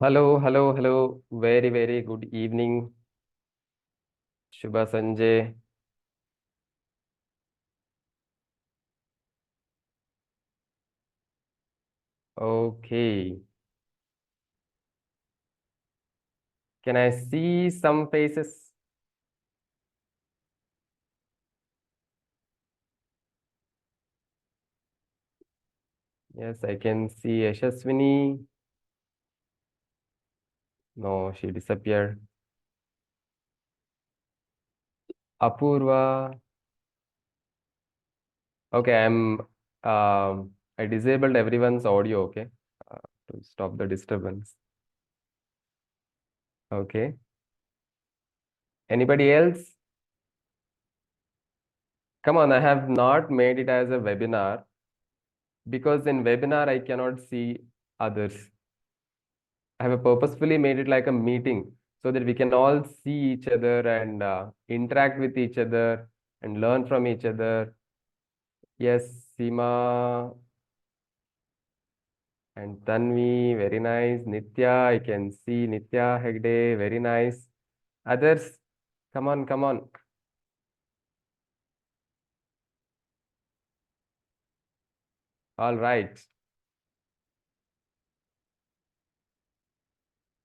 Hello, hello, hello. Very, very good evening. Shubha Sanjay. Okay. Can I see some faces? Yes, I can see Yashaswini. No, she disappeared. Apurva. Okay, I disabled everyone's audio, okay? Uh, to stop the disturbance. Okay. Anybody else? Come on, I have not made it as a webinar because in webinar I cannot see others. I have purposefully made it like a meeting so that we can all see each other and interact with each other and learn from each other. Yes, Seema and Tanvi, very nice. Nitya, I can see Nitya Hegde, very nice. Others, come on, come on. All right.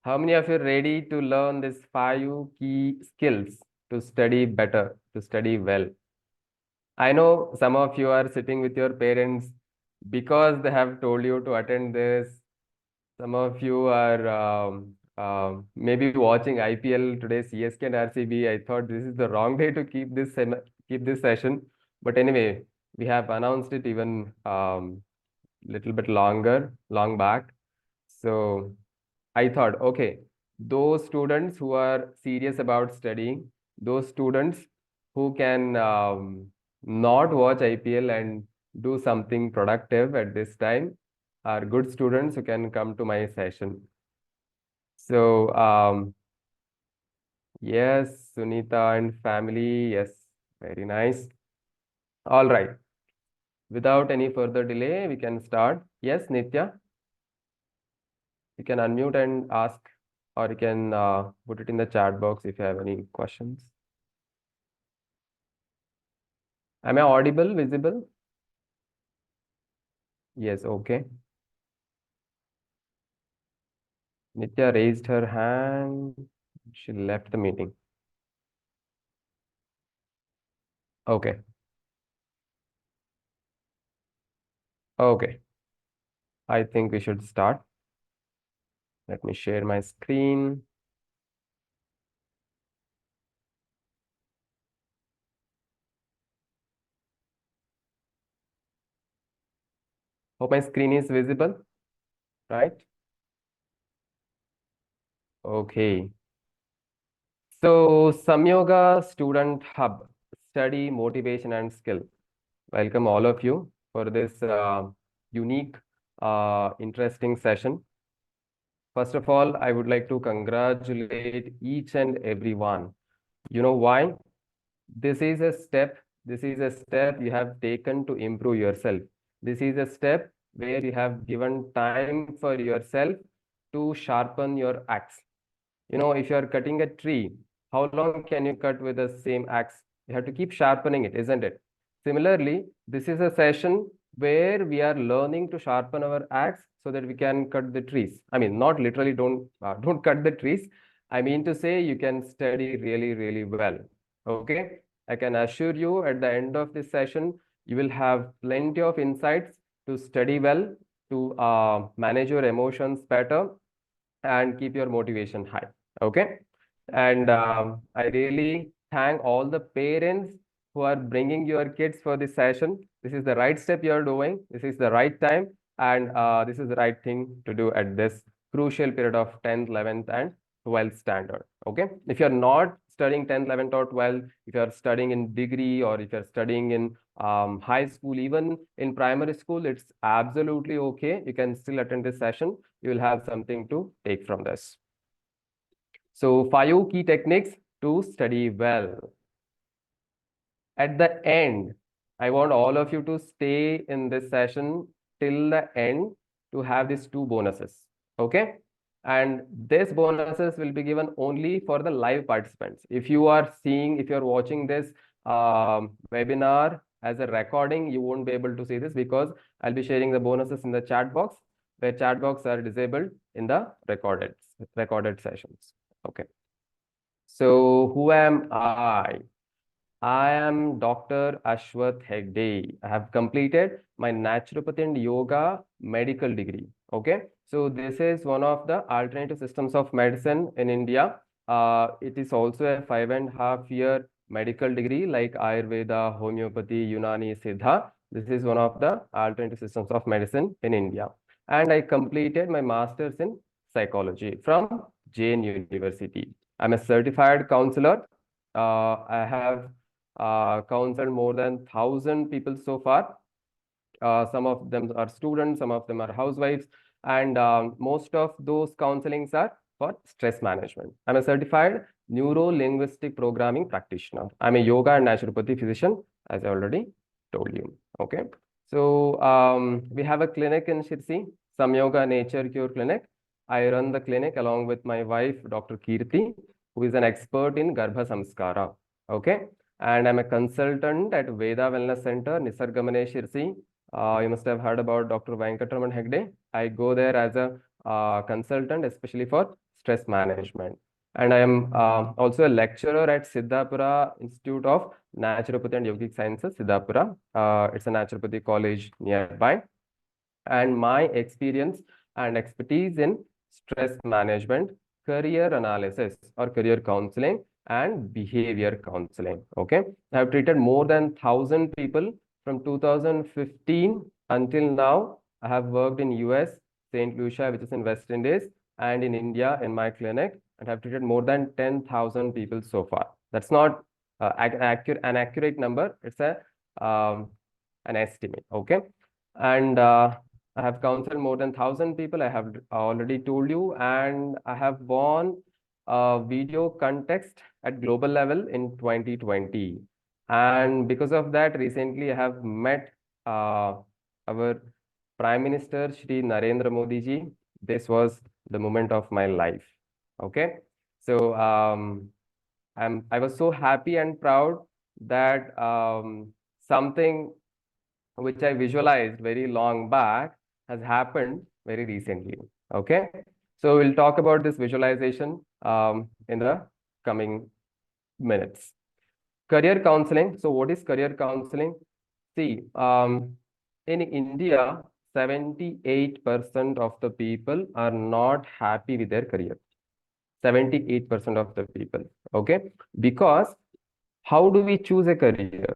How many of you are ready to learn these five key skills to study better, to study well? I know some of you are sitting with your parents because they have told you to attend this. Some of you are maybe watching IPL today, CSK and RCB. I thought this is the wrong day to keep this session, but anyway, we have announced it even little bit long back. So I thought, okay, those students who are serious about studying, those students who can not watch IPL and do something productive at this time are good students who can come to my session. So, yes, Sunita and family, yes, very nice. All right. Without any further delay, we can start. Yes, Nitya, you can unmute and ask, or you can put it in the chat box if you have any questions. Am I audible, visible? Yes, okay. Nitya raised her hand. She left the meeting. Okay, okay. I think we should start. Let me share my screen. Hope my screen is visible, right? Okay. So, Samyoga Student Hub, Study, Motivation and Skill. Welcome all of you for this unique, interesting session. First of all, I would like to congratulate each and every one. You know why? This is a step. This is a step you have taken to improve yourself. This is a step where you have given time for yourself to sharpen your axe. You know, if you are cutting a tree, how long can you cut with the same axe? You have to keep sharpening it, isn't it? Similarly, this is a session where we are learning to sharpen our axe so that we can cut the trees. I mean, not literally don't cut the trees. I mean to say you can study really, really well. Okay. I can assure you at the end of this session, you will have plenty of insights to study well, to manage your emotions better, and keep your motivation high. Okay. And I really thank all the parents who are bringing your kids for this session. This is the right step you're doing. This is the right time. And this is the right thing to do at this crucial period of 10th, 11th, and 12th standard. Okay. If you're not studying 10th, 11th, or 12th, if you're studying in degree or if you're studying in high school, even in primary school, it's absolutely okay. You can still attend this session. You will have something to take from this. So, five key techniques to study well. At the end, I want all of you to stay in this session till the end to have these two bonuses. Okay. And this bonuses will be given only for the live participants. If you are watching this webinar as a recording, you won't be able to see this because I'll be sharing the bonuses in the chat box, where chat box are disabled in the recorded sessions. Okay. So who am I? I am Dr. Ashwath Hegde. I have completed my naturopathy and yoga medical degree. Okay. So this is one of the alternative systems of medicine in India. It is also a 5.5 year medical degree like Ayurveda, homeopathy, Unani, Siddha. This is one of the alternative systems of medicine in India. And I completed my master's in psychology from Jain University. I'm a certified counselor. I have counseled more than 1,000 people so far. Some of them are students, some of them are housewives, and most of those counselings are for stress management. I'm a certified neuro-linguistic programming practitioner. I'm a yoga and naturopathy physician, as I already told you. Okay. So we have a clinic in Shirsi, Samyoga Nature Cure Clinic. I run the clinic along with my wife, Dr. Kirti, who is an expert in Garbha Samskara. Okay. And I'm a consultant at Veda Wellness Center, Nisargamane Shirsi. You must have heard about Dr. Venkatraman Hegde. I go there as a consultant, especially for stress management. And I am also a lecturer at Siddhapura Institute of Naturopathy and Yogic Sciences, Siddhapura. It's a naturopathy college nearby. And my experience and expertise in stress management, career analysis or career counseling, and behavior counseling. Okay. I have treated more than 1,000 people from 2015 until now. I have worked in US, St. Lucia, which is in West Indies, and in India in my clinic, and have treated more than 10,000 people so far. That's not an accurate number. It's an estimate. Okay. And I have counseled more than 1,000 people. I have already told you, and I have won video context at global level in 2020. And because of that, recently I have met our Prime Minister, Shri Narendra Modi ji. This was the moment of my life. Okay. So I was so happy and proud that something which I visualized very long back has happened very recently. Okay. So we'll talk about this visualization in the coming minutes. Career counseling. So what is career counseling? See, in India, 78% of the people are not happy with their career. 78% of the people. Okay. Because how do we choose a career?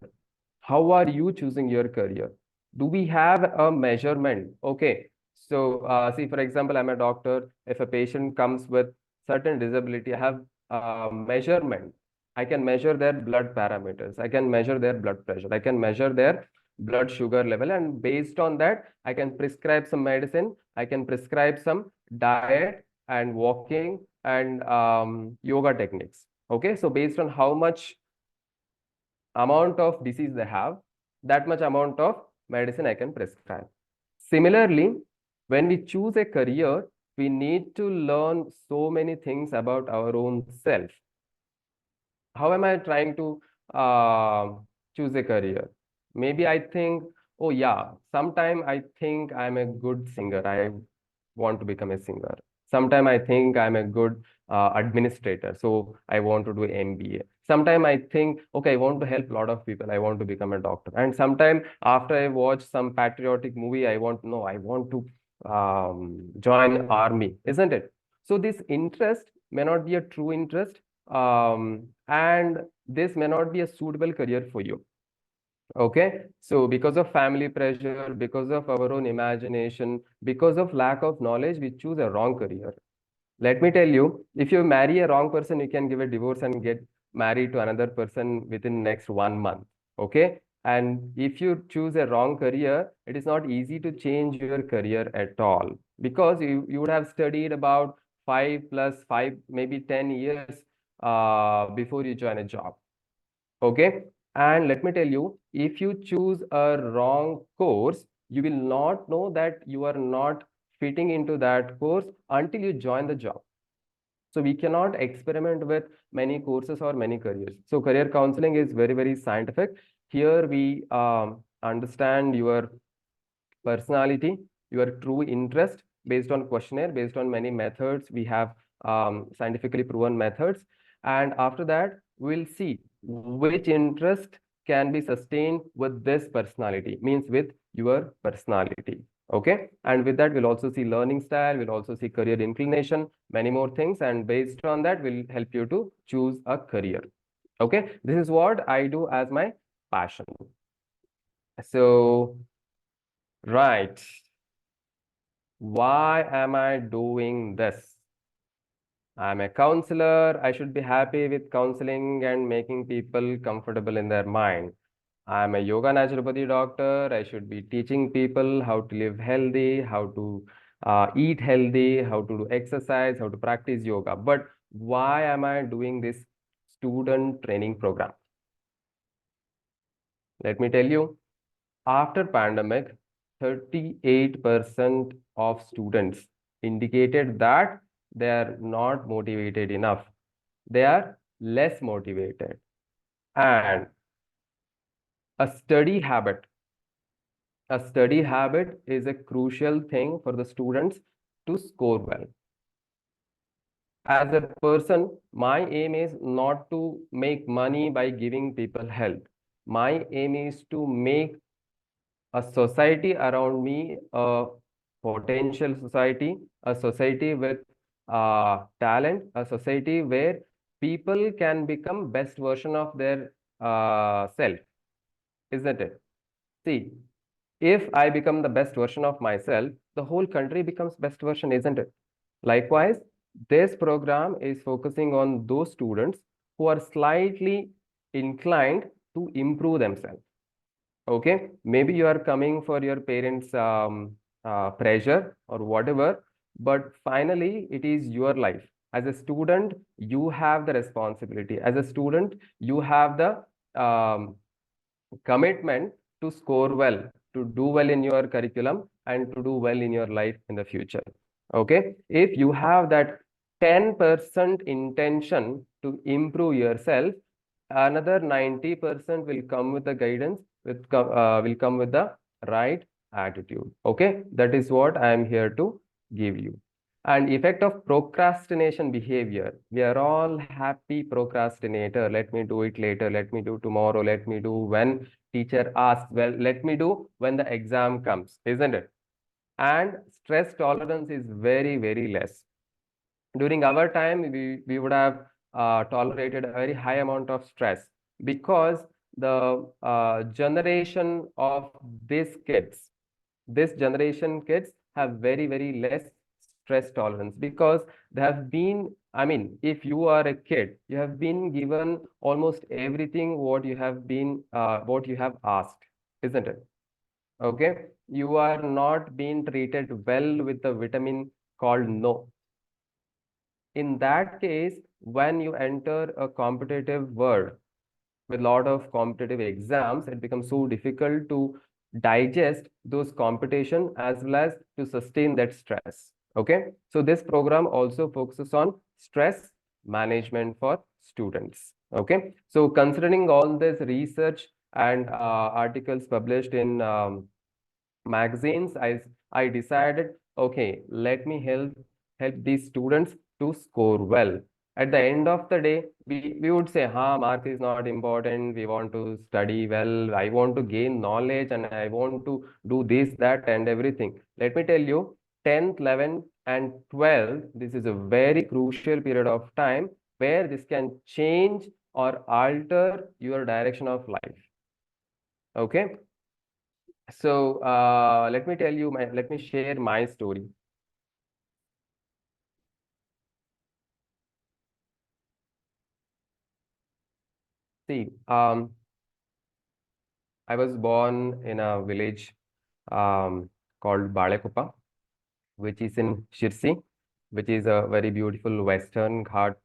How are you choosing your career? Do we have a measurement? Okay. So, see, for example, I'm a doctor. If a patient comes with certain disability, I have measurement. I can measure their blood parameters. I can measure their blood pressure. I can measure their blood sugar level. And based on that, I can prescribe some medicine. I can prescribe some diet and walking and yoga techniques. Okay. So based on how much amount of disease they have, that much amount of medicine I can prescribe. Similarly, when we choose a career, we need to learn so many things about our own self. How am I trying to choose a career? Maybe I think, oh yeah, sometime I think I'm a good singer. I want to become a singer. Sometime I think I'm a good administrator, so I want to do MBA. Sometime I think, okay, I want to help a lot of people. I want to become a doctor. And sometime after I watch some patriotic movie, I want to join army, isn't it? So this interest may not be a true interest, and this may not be a suitable career for you. Okay, so because of family pressure, because of our own imagination, because of lack of knowledge, we choose a wrong career. Let me tell you, if you marry a wrong person, you can give a divorce and get married to another person within next 1 month. Okay, and if you choose a wrong career, it is not easy to change your career at all, because you would have studied about 5 + 5, maybe 10 years before you join a job. Okay. And let me tell you, if you choose a wrong course, you will not know that you are not fitting into that course until you join the job. So we cannot experiment with many courses or many careers. So career counseling is very, very scientific. Here we understand your personality, your true interest based on questionnaire, based on many methods. We have scientifically proven methods. And after that, we'll see which interest can be sustained with this personality, means with your personality. Okay. And with that, we'll also see learning style, we'll also see career inclination, many more things. And based on that, will help you to choose a career. Okay. This is what I do as my passion. So, right. Why am I doing this? I'm a counselor. I should be happy with counseling and making people comfortable in their mind. I'm a yoga naturopathy doctor. I should be teaching people how to live healthy, how to eat healthy, how to do exercise, how to practice yoga. But why am I doing this student training program? Let me tell you, after pandemic, 38% of students indicated that they are not motivated enough. They are less motivated. And a study habit, a study habit is a crucial thing for the students to score well. As a person, my aim is not to make money by giving people help. My aim is to make a society around me, a potential society, a society with talent, a society where people can become best version of their self, isn't it? See, if I become the best version of myself, the whole country becomes best version, isn't it? Likewise, this program is focusing on those students who are slightly inclined to improve themselves. Okay, maybe you are coming for your parents' pressure or whatever, but finally it is your life. As a student, you have the responsibility. As a student, you have the commitment to score well, to do well in your curriculum, and to do well in your life in the future. Okay, if you have that 10% intention to improve yourself, another 90% will come with the guidance, will come with the right attitude. Okay, that is what I am here to give you. And effect of procrastination behavior. We are all happy procrastinator. Let me do it later. Let me do tomorrow. Let me do when teacher asks. Well, let me do when the exam comes, isn't it? And stress tolerance is very, very less. During our time, we would have tolerated a very high amount of stress because the generation of these kids, this generation kids have very, very less stress tolerance because they have been, I mean, if you are a kid, you have been given almost everything what you have been, what you have asked, isn't it? Okay. You are not being treated well with the vitamin called no. In that case, when you enter a competitive world with a lot of competitive exams, it becomes so difficult to digest those competition as well as to sustain that stress. Okay, so this program also focuses on stress management for students. Okay, so considering all this research and articles published in magazines, I decided, okay, let me help these students to score well. At the end of the day, we would say, mark is not important. We want to study well. I want to gain knowledge and I want to do this, that, and everything. Let me tell you, 10th, 11th, and 12th, this is a very crucial period of time where this can change or alter your direction of life. Okay. So let me share my story. See, I was born in a village called Balekupa, which is in Shirsi, which is a very beautiful Western Ghat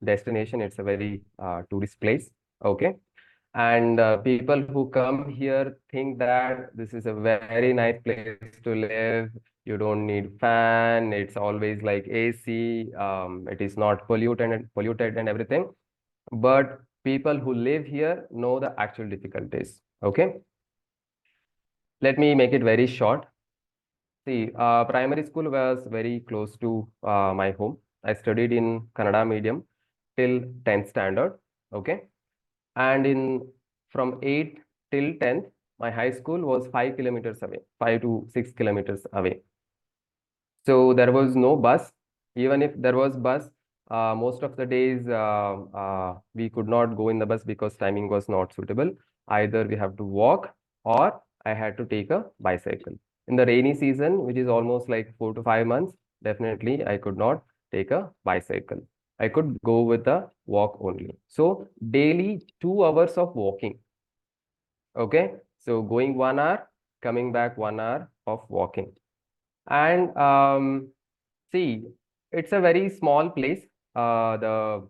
destination. It's a very tourist place. Okay. And people who come here think that this is a very nice place to live. You don't need fan. It's always like AC. It is not polluted and everything. But people who live here know the actual difficulties. Okay. Let me make it very short. See, primary school was very close to my home. I studied in Kannada medium till 10th standard. Okay. And in from 8th till 10th, my high school was 5 kilometers away, 5 to 6 kilometers away. So there was no bus. Even if there was bus, most of the days we could not go in the bus because timing was not suitable. Either we have to walk or I had to take a bicycle. In the rainy season, which is almost like 4 to 5 months, definitely I could not take a bicycle. I could go with a walk only. So daily 2 hours of walking. Okay. So going 1 hour, coming back 1 hour of walking. And see, it's a very small place. The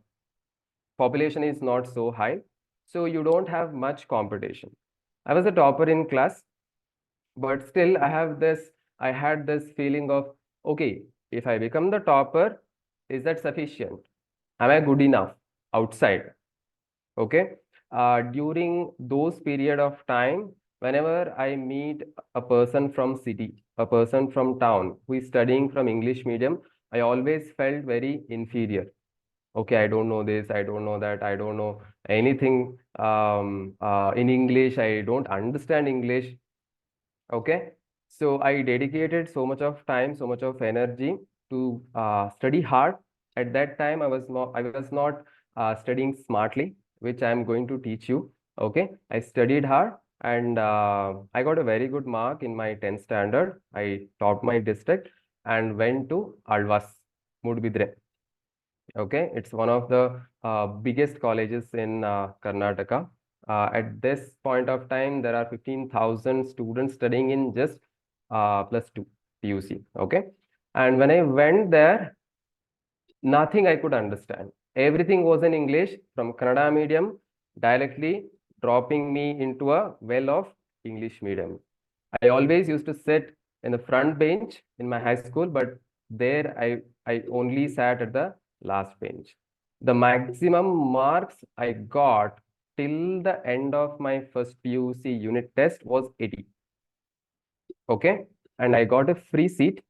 population is not so high, so you don't have much competition. I was a topper in class, but still I had this feeling of, okay, if I become the topper, is that sufficient? Am I good enough outside? Okay. During those period of time, whenever I meet a person from city, a person from town who is studying from English medium, I always felt very inferior. Okay, I don't know this, I don't know that, I don't know anything in English, I don't understand English. Okay, so I dedicated so much of time, so much of energy to study hard. At that time, I was not studying smartly, which I am going to teach you. Okay, I studied hard and I got a very good mark in my 10th standard. I topped my district and went to Alvas, Mudbidre. Okay, it's one of the biggest colleges in Karnataka. At this point of time, there are 15,000 students studying in just +2 PUC. Okay, and when I went there, nothing I could understand. Everything was in English from Kannada medium, directly dropping me into a well of English medium. I always used to sit in the front bench in my high school, but there I only sat at the last bench. The maximum marks I got till the end of my first PUC unit test was 80. Okay. And I got a free seat.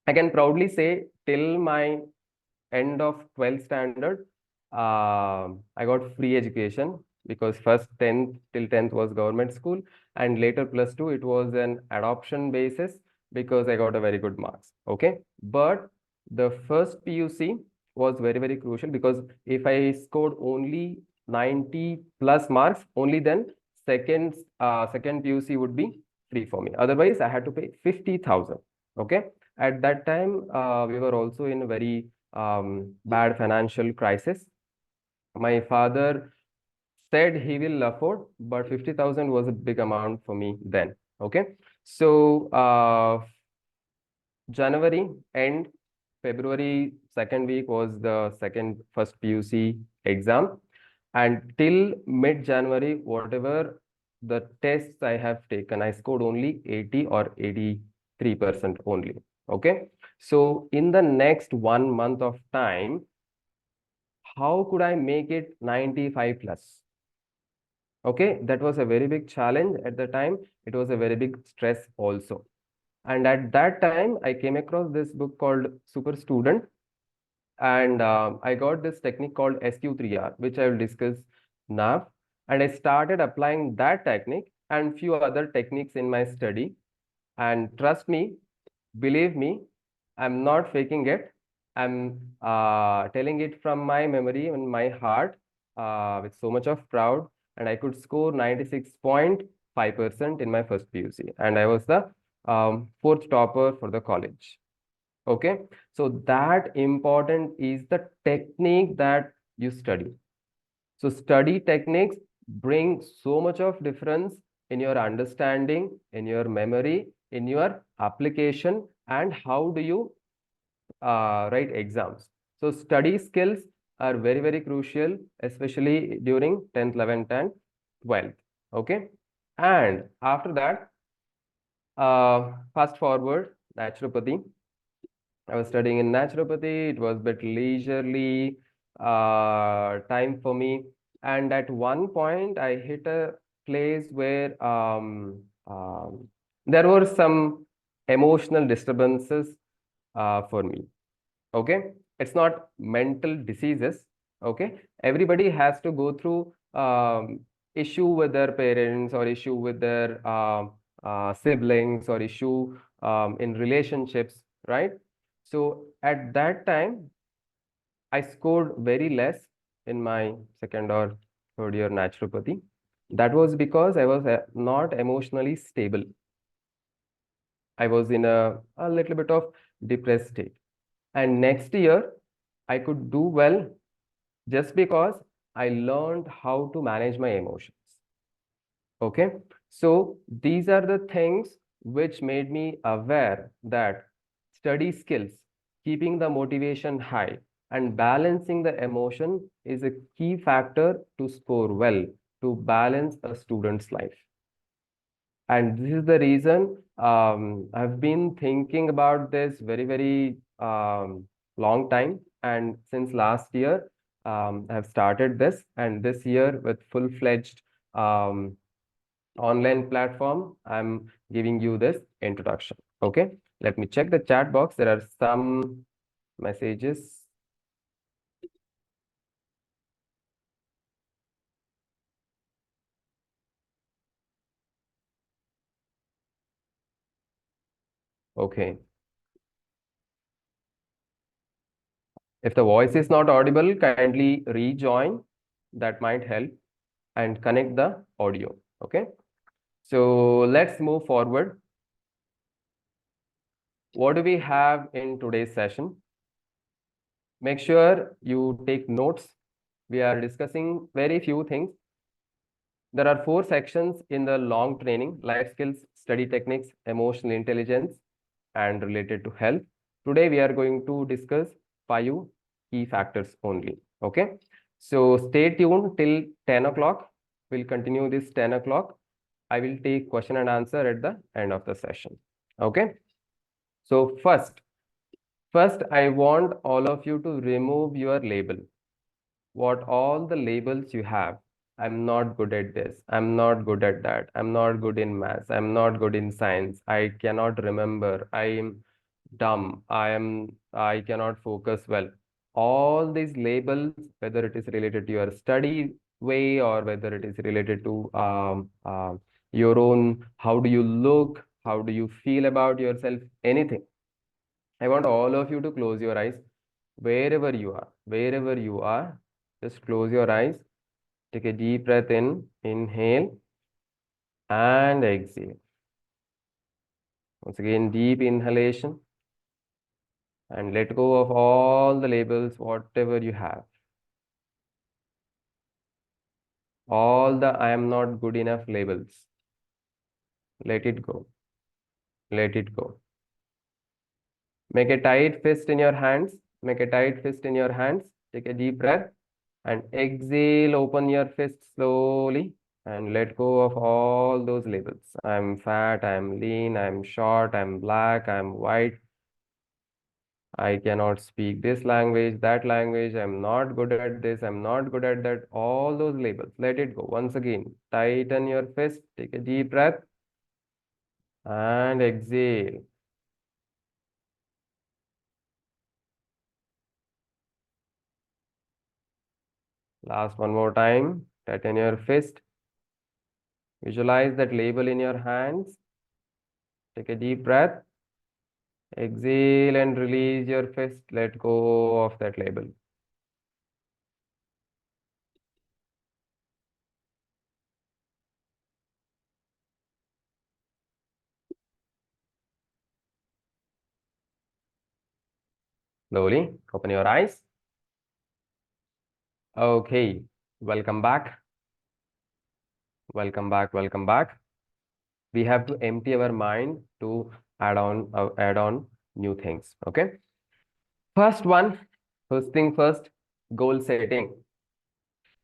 I can proudly say till my end of 12th standard, I got free education because first 10th till 10th was government school and later +2 it was an adoption basis because I got a very good marks. Okay. But the first PUC was very, very crucial because if I scored only 90 plus marks, only then second PUC would be free for me. Otherwise, I had to pay 50,000. Okay. At that time, we were also in a very bad financial crisis. My father said he will afford, but 50,000 was a big amount for me then. Okay. So, January end, February second week was the first PUC exam. And till mid-January, whatever the tests I have taken, I scored only 80 or 83% only. Okay. So in the next 1 month of time, how could I make it 95 plus? Okay, that was a very big challenge at the time. It was a very big stress also. And at that time, I came across this book called Super Student. And I got this technique called SQ3R, which I will discuss now. And I started applying that technique and few other techniques in my study. And trust me, believe me, I'm not faking it. I'm telling it from my memory and my heart with so much of proud. And I could score 96.5% in my first PUC. And I was the fourth topper for the college. Okay. So that important is the technique that you study. So study techniques bring so much of difference in your understanding, in your memory, in your application, and how do you write exams. So study skills are very, very crucial, especially during 10th, 11th, and 12th. Okay. And after that, fast forward, naturopathy. I was studying in naturopathy. It was a bit leisurely time for me. And at one point, I hit a place where there were some emotional disturbances for me. Okay, it's not mental diseases. Okay, everybody has to go through issue with their parents or issue with their siblings or issue in relationships, right? So at that time I scored very less in my second or third year naturopathy. That was because I was not emotionally stable. I was in a little bit of depressed state, and next year I could do well just because I learned how to manage my emotions. Okay. So these are the things which made me aware that study skills, keeping the motivation high, and balancing the emotion is a key factor to score well, to balance a student's life. And this is the reason I've been thinking about this very long time. And since last year, I've started this, and this year with full-fledged um, online platform, I'm giving you this introduction. Okay, let me check the chat box. There are some messages. Okay, if the voice is not audible, kindly rejoin. That might help, and connect the audio. Okay, so let's move forward. What do we have in today's session? Make sure you take notes. We are discussing very few things. There are 4 sections in the long training: life skills, study techniques, emotional intelligence, and related to health. Today, we are going to discuss 5 key factors only. Okay. So stay tuned till 10 o'clock. We'll continue this 10 o'clock. I will take question and answer at the end of the session. Okay. So first, I want all of you to remove your label. What all the labels you have. I'm not good at this. I'm not good at that. I'm not good in maths. I'm not good in science. I cannot remember. I'm dumb. I cannot focus well. All these labels, whether it is related to your study way or whether it is related to your own, how do you look? How do you feel about yourself? Anything. I want all of you to close your eyes wherever you are, just close your eyes, take a deep breath in, inhale and exhale. Once again, deep inhalation and let go of all the labels, whatever you have. All the I am not good enough labels. Let it go. Let it go. Make a tight fist in your hands. Make a tight fist in your hands. Take a deep breath and exhale. Open your fist slowly and let go of all those labels. I'm fat, I'm lean, I'm short, I'm black, I'm white. I cannot speak this language, that language. I'm not good at this. I'm not good at that. All those labels. Let it go. Once again, tighten your fist. Take a deep breath and exhale. Last one more time. Tighten your fist. Visualize that label in your hands. Take a deep breath. Exhale and release your fist. Let go of that label. Slowly open your eyes. Okay, welcome back. Welcome back. Welcome back. We have to empty our mind to add on new things. Okay. First thing first, goal setting.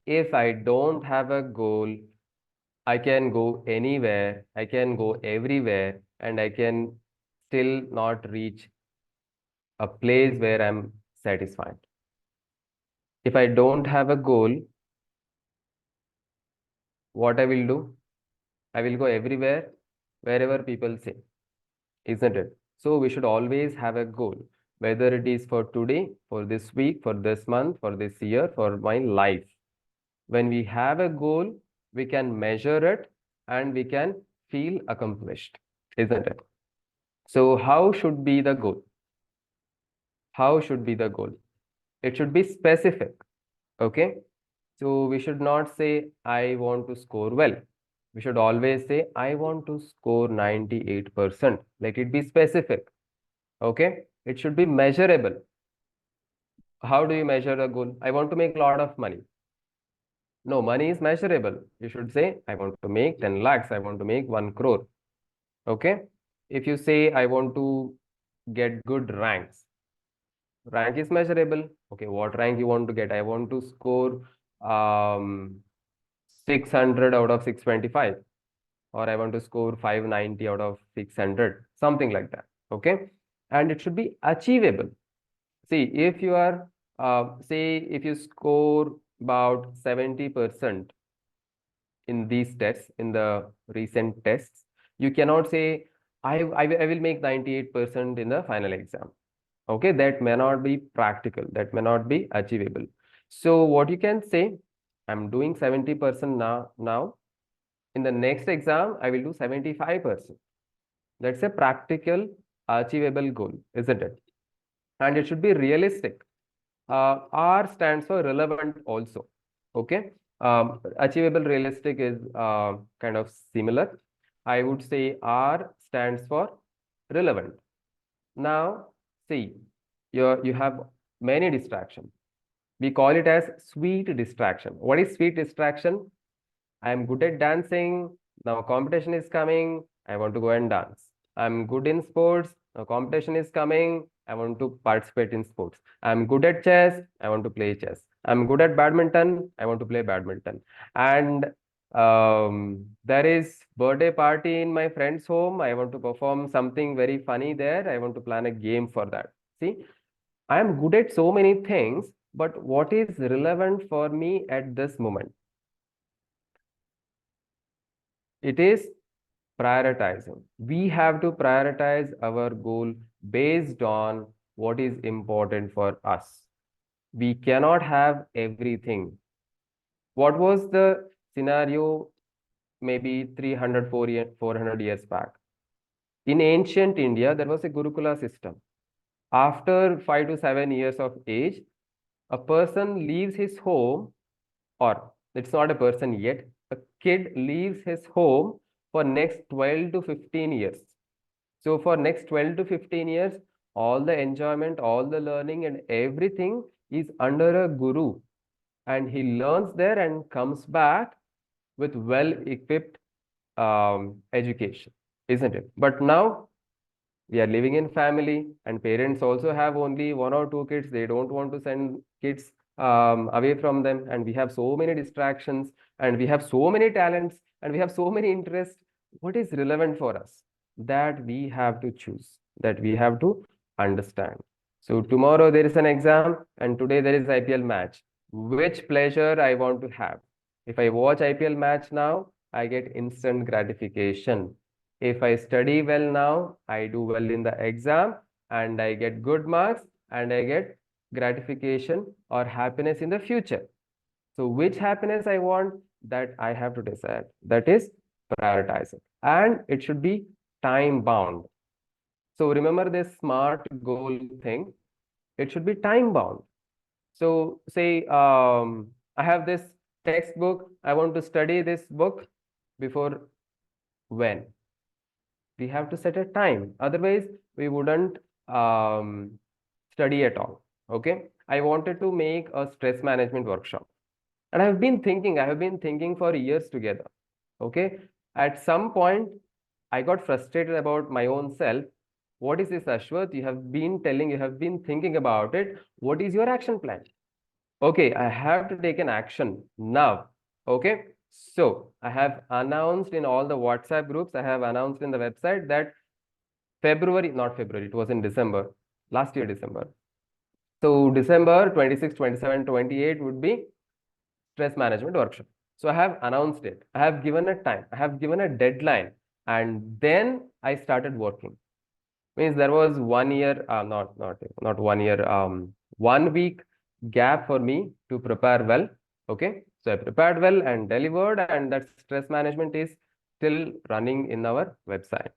If I don't have a goal, I can go anywhere, I can go everywhere, and I can still not reach a place where I'm satisfied. If I don't have a goal, what I will do? I will go everywhere, wherever people say, isn't it? So we should always have a goal, whether it is for today, for this week, for this month, for this year, for my life. When we have a goal, we can measure it and we can feel accomplished, isn't it? So how should be the goal? How should be the goal? It should be specific. Okay. So we should not say, I want to score well. We should always say, I want to score 98%. Let it be specific. Okay. It should be measurable. How do you measure a goal? I want to make a lot of money. No, money is measurable. You should say, I want to make 10 lakhs. I want to make 1 crore. Okay. If you say, I want to get good ranks, rank is measurable. Okay. What rank you want to get? I want to score 600 out of 625, or I want to score 590 out of 600, something like that. Okay. And it should be achievable. See, if you are, say, if you score about 70% in these tests, in the recent tests, you cannot say, I will make 98% in the final exam. Okay, that may not be practical, that may not be achievable. So what you can say, I'm doing 70% now. In the next exam, I will do 75%. That's a practical, achievable goal, isn't it? And it should be realistic. R stands for relevant also. Okay. Achievable, realistic is kind of similar. I would say R stands for relevant. Now, see, you have many distractions. We call it as sweet distraction. What is sweet distraction? I am good at dancing. Now competition is coming. I want to go and dance. I'm good in sports. Now competition is coming. I want to participate in sports. I'm good at chess. I want to play chess. I'm good at badminton. I want to play badminton. And there is birthday party in my friend's home. I want to perform something very funny there. I want to plan a game for that. See, I am good at so many things, but what is relevant for me at this moment? It is prioritizing. We have to prioritize our goal based on what is important for us. We cannot have everything. What was the scenario maybe 300, 400 years back? In ancient India, there was a Gurukula system. After 5 to 7 years of age, a person leaves his home, or it's not a person yet, a kid leaves his home for next 12 to 15 years. So for next 12 to 15 years, all the enjoyment, all the learning and everything is under a guru, and he learns there and comes back with well-equipped education, isn't it? But now we are living in family, and parents also have only 1 or 2 kids. They don't want to send kids away from them, and we have so many distractions, and we have so many talents, and we have so many interests. What is relevant for us? That we have to choose, that we have to understand. So tomorrow there is an exam, and today there is IPL match. Which pleasure I want to have? If I watch IPL match now, I get instant gratification. If I study well now, I do well in the exam and I get good marks and I get gratification or happiness in the future. So which happiness I want, that I have to decide. That is prioritizing. And it should be time bound. So remember this SMART goal thing. It should be time bound. So say I have this textbook. I want to study this book before when? We have to set a time. Otherwise, we wouldn't study at all. Okay. I wanted to make a stress management workshop. And I have been thinking for years together. Okay. At some point, I got frustrated about my own self. What is this, Ashwath? You have been thinking about it. What is your action plan? Okay, I have to take an action now. Okay. So I have announced in all the WhatsApp groups, I have announced in the website that February, not February, it was in December, last year, December. So December 26, 27, 28 would be stress management workshop. So I have announced it. I have given a time. I have given a deadline. And then I started working. Means there was 1 year, not 1 year, 1 week gap for me to prepare well. Okay. So I prepared well and delivered, and that stress management is still running in our website.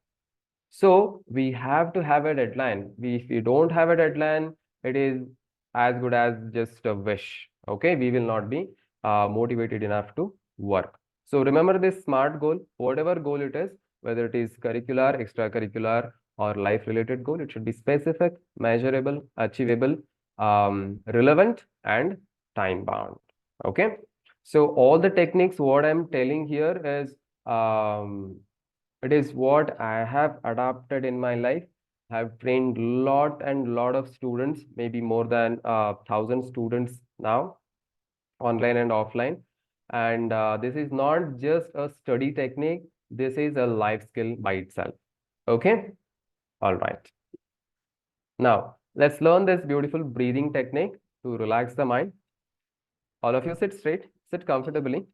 So we have to have a deadline. If we don't have a deadline, it is as good as just a wish. Okay, we will not be motivated enough to work. So remember this SMART goal, whatever goal it is, whether it is curricular, extracurricular, or life-related goal, it should be specific, measurable, achievable, relevant, and time-bound. Okay. So all the techniques, what I'm telling here is it is what I have adapted in my life. I have trained lot of students, maybe more than 1,000 students now, online and offline. And this is not just a study technique. This is a life skill by itself. Okay. All right. Now let's learn this beautiful breathing technique to relax the mind. All of you sit straight, sit comfortably.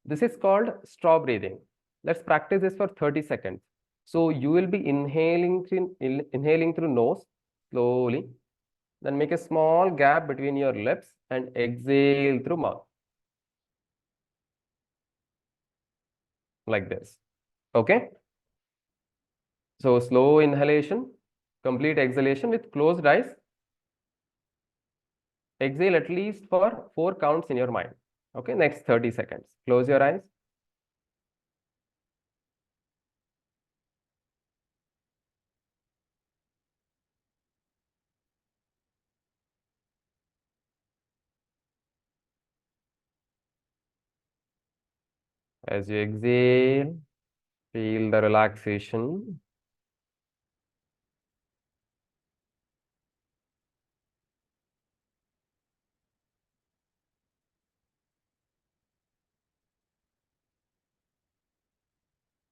This is called straw breathing. Let's practice this for 30 seconds. So you will be inhaling through nose slowly. Then make a small gap between your lips and exhale through mouth. Like this. Okay. So slow inhalation, complete exhalation with closed eyes. Exhale at least for 4 counts in your mind. Okay. Next 30 seconds. Close your eyes. As you exhale, feel the relaxation.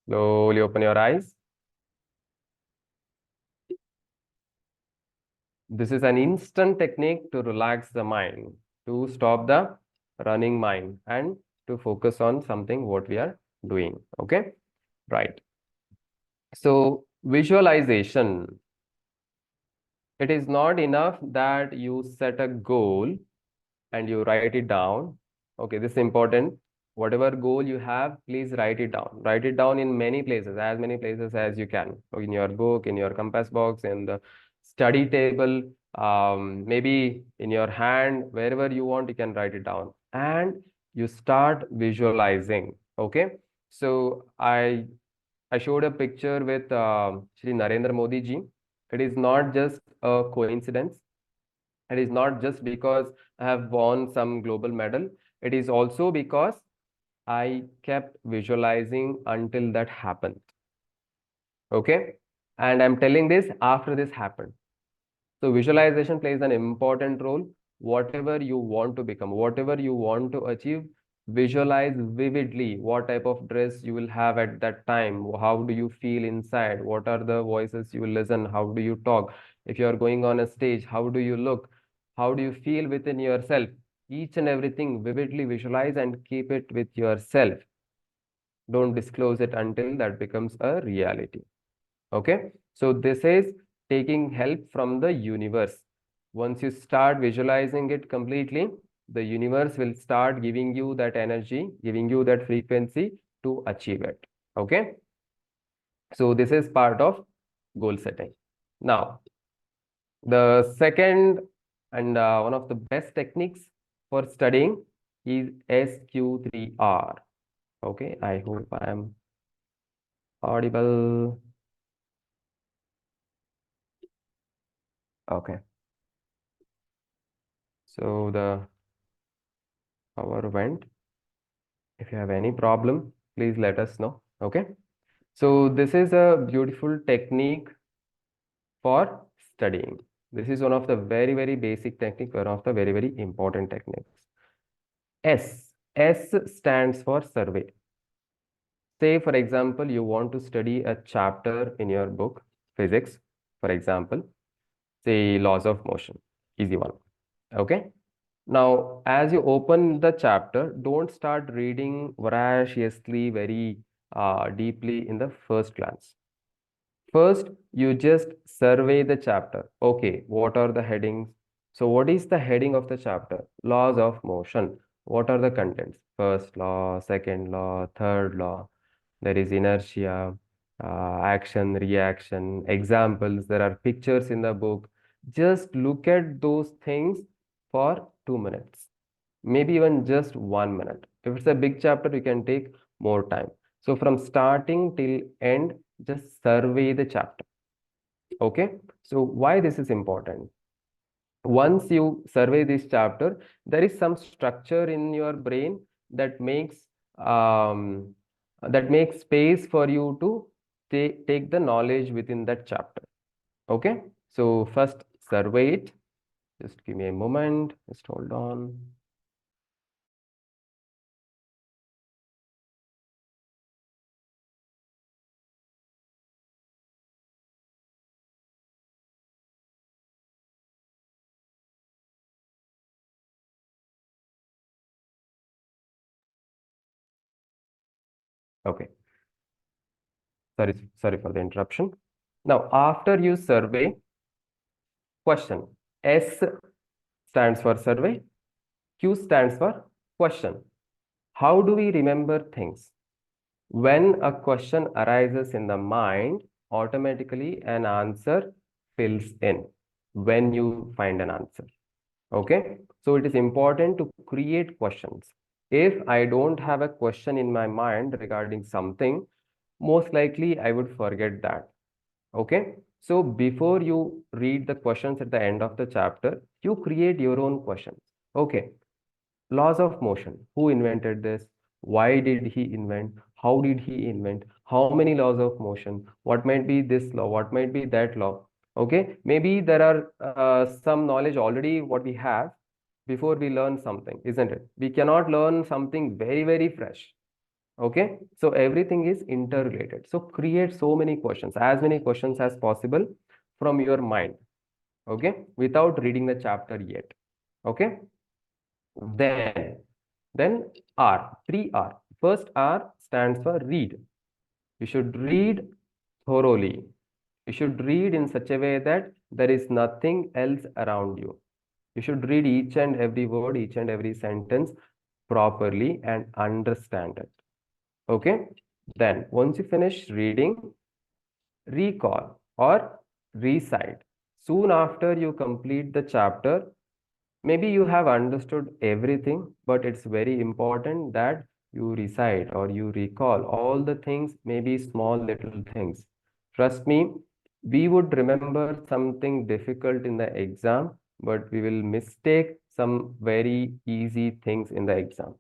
Slowly open your eyes. This is an instant technique to relax the mind, to stop the running mind, and to focus on something what we are doing. Okay, right. So visualization. It is not enough that you set a goal and you write it down. Okay, this is important. Whatever goal you have, please write it down. Write it down in many places, as many places as you can. In your book, in your compass box, in the study table, maybe in your hand, wherever you want, you can write it down. And you start visualizing. Okay. So I showed a picture with Shri Narendra Modi ji. It is not just a coincidence. It is not just because I have won some global medal. It is also because I kept visualizing until that happened. Okay. And I'm telling this after this happened. So visualization plays an important role. Whatever you want to become, whatever you want to achieve, visualize vividly what type of dress you will have at that time. How do you feel inside? What are the voices you will listen? How do you talk? If you are going on a stage, how do you look? How do you feel within yourself? Each and everything vividly visualize and keep it with yourself. Don't disclose it until that becomes a reality. Okay. So this is taking help from the universe. Once you start visualizing it completely, the universe will start giving you that energy, giving you that frequency to achieve it. Okay. So this is part of goal setting. Now, the second and one of the best techniques for studying is SQ3R. Okay. I hope I am audible. Okay. So the power went. If you have any problem, please let us know. Okay. So this is a beautiful technique for studying. This is one of the very basic technique, one of the very important techniques. S. S stands for survey. Say, for example, you want to study a chapter in your book, physics, for example, say laws of motion, easy one. Okay. Now, as you open the chapter, don't start reading voraciously, very deeply in the first glance. First, you just survey the chapter. Okay, what are the headings? So, what is the heading of the chapter? Laws of motion. What are the contents? First law, second law, third law. There is inertia, action, reaction, examples. There are pictures in the book. Just look at those things for 2 minutes, maybe even just 1 minute. If it's a big chapter, you can take more time. So from starting till end, just survey the chapter. Okay. So why this is important? Once you survey this chapter, there is some structure in your brain that um, makes space for you to take the knowledge within that chapter. Okay. So first survey it. Just give me a moment. Just hold on. Okay. Sorry for the interruption. Now, after you survey, question. S stands for survey. Q stands for question. How do we remember things? When a question arises in the mind, automatically an answer fills in when you find an answer. Okay. So it is important to create questions. If I don't have a question in my mind regarding something, most likely I would forget that. Okay. So before you read the questions at the end of the chapter, you create your own questions. Okay. Laws of motion. Who invented this? Why did he invent? How did he invent? How many laws of motion? What might be this law? What might be that law? Okay. Maybe there are some knowledge already what we have before we learn something, isn't it? We cannot learn something very, very fresh. Okay. So everything is interrelated. So create so many questions, as many questions as possible from your mind. Okay. Without reading the chapter yet. Okay. Then R, 3R. First R stands for read. You should read thoroughly. You should read in such a way that there is nothing else around you. You should read each and every word, each and every sentence properly and understand it. Okay. Then once you finish reading, recall or recite. Soon after you complete the chapter, maybe you have understood everything, but it's very important that you recite or you recall all the things, maybe small little things. Trust me, we would remember something difficult in the exam, but we will mistake some very easy things in the exam.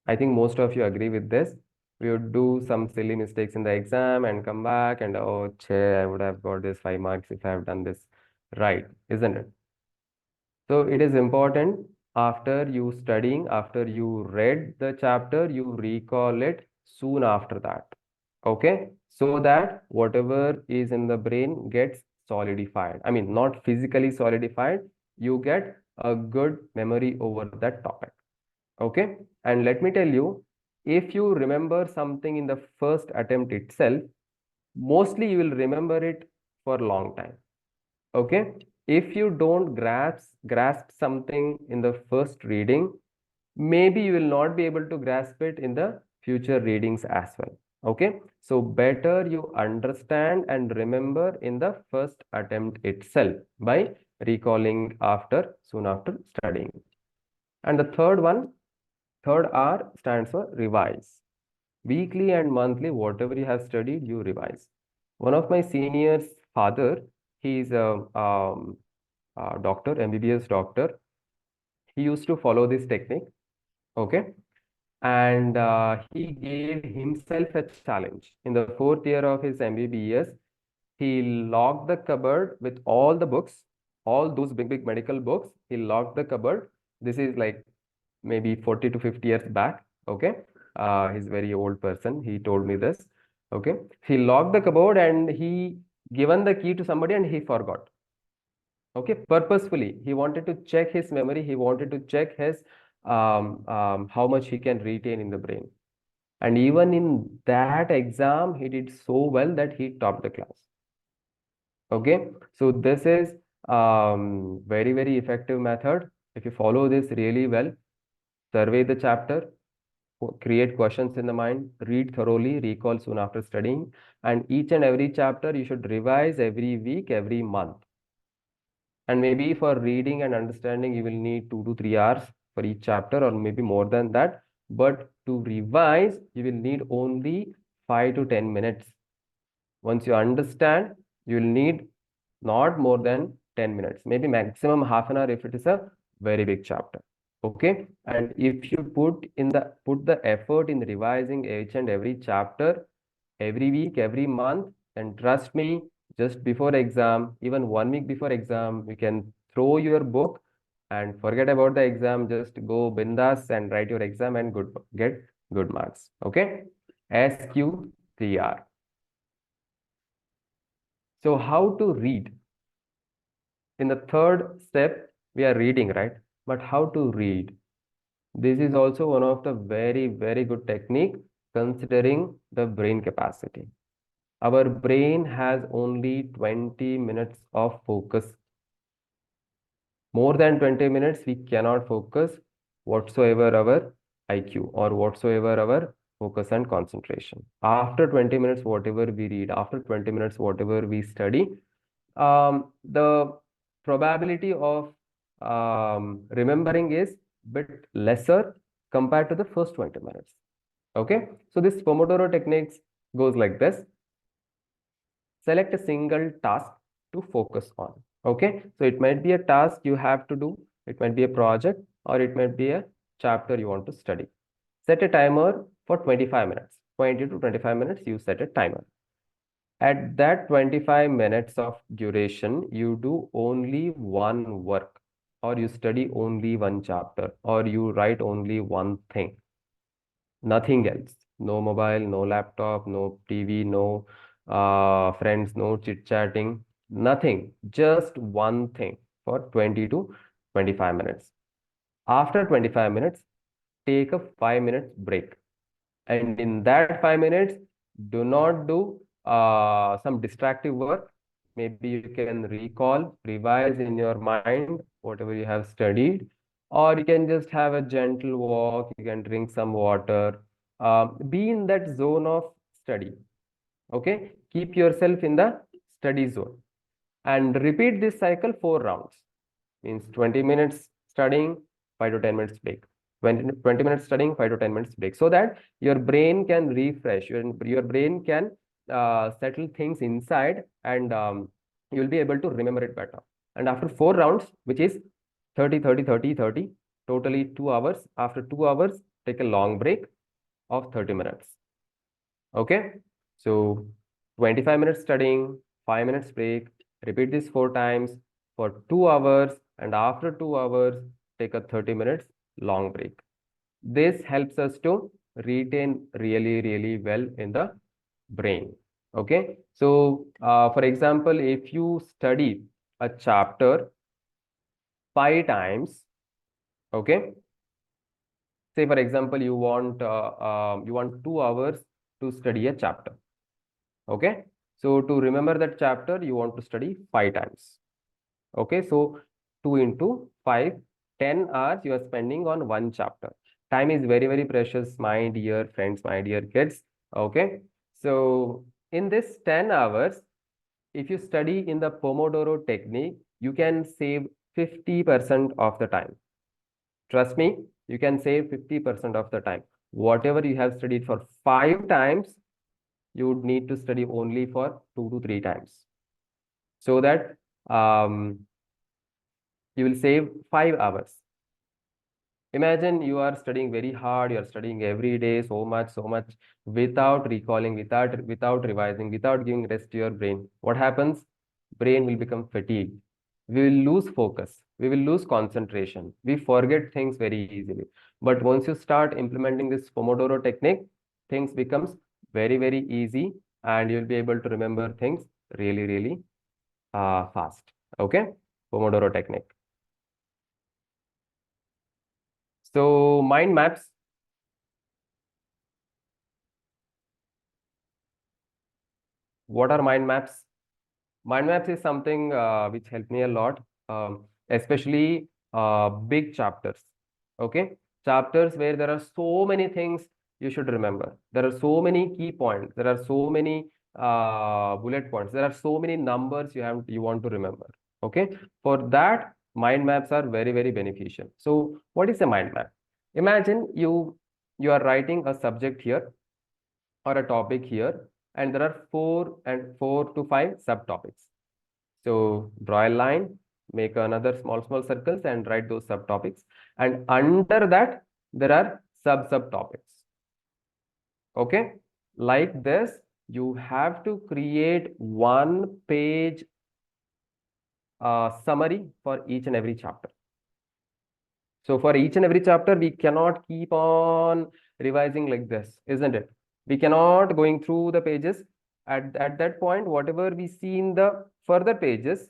I think most of you agree with this. We would do some silly mistakes in the exam and come back and, oh, che, I would have got this 5 marks if I have done this right, isn't it? So it is important after you studying, after you read the chapter, you recall it soon after that. Okay. So that whatever is in the brain gets solidified. I mean, not physically solidified, you get a good memory over that topic. Okay. And let me tell you, if you remember something in the first attempt itself, mostly you will remember it for a long time. Okay. If you don't grasp something in the first reading, maybe you will not be able to grasp it in the future readings as well. Okay. So better you understand and remember in the first attempt itself by recalling soon after studying. And the third R stands for revise. Weekly and monthly, whatever you have studied, you revise. One of my seniors' father, he is a doctor, MBBS doctor. He used to follow this technique. Okay. And he gave himself a challenge. In the fourth year of his MBBS, he locked the cupboard with all the books, all those big, big medical books. He locked the cupboard. This is like maybe 40 to 50 years back. Okay. He's very old person. He told me this. Okay. He locked the cupboard and he given the key to somebody and he forgot. Okay. Purposefully, he wanted to check his memory. He wanted to check his how much he can retain in the brain. And even in that exam, he did so well that he topped the class. Okay. So this is very, very effective method. If you follow this really well, survey the chapter, create questions in the mind, read thoroughly, recall soon after studying, and each and every chapter you should revise every week, every month. And maybe for reading and understanding, you will need 2 to 3 hours for each chapter, or maybe more than that. But to revise, you will need only 5 to 10 minutes. Once you understand, you will need not more than 10 minutes, maybe maximum half an hour if it is a very big chapter. Okay. And if you put the effort in revising each and every chapter every week, every month, then trust me, just before exam, even 1 week before exam, you can throw your book and forget about the exam. Just go bindas and write your exam and get good marks. Okay. SQ3R. So how to read? In the third step, we are reading, right? But how to read? This is also one of the very, very good technique considering the brain capacity. Our brain has only 20 minutes of focus. More than 20 minutes, we cannot focus whatsoever our IQ or whatsoever our focus and concentration. After 20 minutes, whatever we read, after 20 minutes, whatever we study, the probability of remembering is bit lesser compared to the first 20 minutes. Okay, so this Pomodoro techniques goes like this. Select a single task to focus on. Okay, so it might be a task you have to do, it might be a project, or it might be a chapter you want to study. Set a timer for 25 minutes. 20 to 25 minutes, you set a timer. At that 25 minutes of duration, you do only one work, or you study only one chapter, or you write only one thing. Nothing else. No mobile, no laptop, no TV, no friends, no chit chatting, nothing. Just one thing for 20 to 25 minutes. After 25 minutes, take a 5 minutes break. And in that 5 minutes, do not do some distractive work. Maybe you can recall, revise in your mind whatever you have studied, or you can just have a gentle walk, you can drink some water. Be in that zone of study. Okay, keep yourself in the study zone and repeat this cycle 4 rounds. Means 20 minutes studying, 5 to 10 minutes break. 20 minutes studying, 5 to 10 minutes break, so that your brain can refresh, your brain can settle things inside, and you'll be able to remember it better. And after 4 rounds, which is 30, 30, 30, 30, totally 2 hours. After 2 hours, take a long break of 30 minutes. Okay, so 25 minutes studying, 5 minutes break, repeat this 4 times for 2 hours, and after 2 hours, take a 30 minutes long break. This helps us to retain really, really well in the brain. Okay, so for example, if you study a chapter 5 times, okay, say for example, you want 2 hours to study a chapter. Okay, so to remember that chapter, you want to study 5 times. Okay, so 2 into 5, 10 hours you are spending on one chapter. Time is very, very precious, my dear friends, my dear kids. Okay, so in this 10 hours, if you study in the Pomodoro technique, you can save 50% of the time. Trust me, you can save 50% of the time. Whatever you have studied for 5 times, you would need to study only for 2 to 3 times, so that you will save 5 hours. Imagine you are studying very hard, you are studying every day so much, without recalling, without revising, without giving rest to your brain. What happens? Brain will become fatigued. We will lose focus. We will lose concentration. We forget things very easily. But once you start implementing this Pomodoro technique, things becomes very, very easy, and you'll be able to remember things really, really fast. Okay, Pomodoro technique. So mind maps. What are mind maps? Mind maps is something which helped me a lot, especially big chapters. Okay, chapters where there are so many things you should remember. There are so many key points. There are so many bullet points. There are so many numbers you want to remember. Okay, for that, mind maps are very, very beneficial. So, what is a mind map? Imagine you are writing a subject here or a topic here, and there are four to five subtopics. So draw a line, make another small circles and write those subtopics. And under that, there are subtopics. Okay. Like this, you have to create 1 page summary for each and every chapter. So for each and every chapter, we cannot keep on revising like this, isn't it? We cannot going through the pages. At that point, whatever we see in the further pages,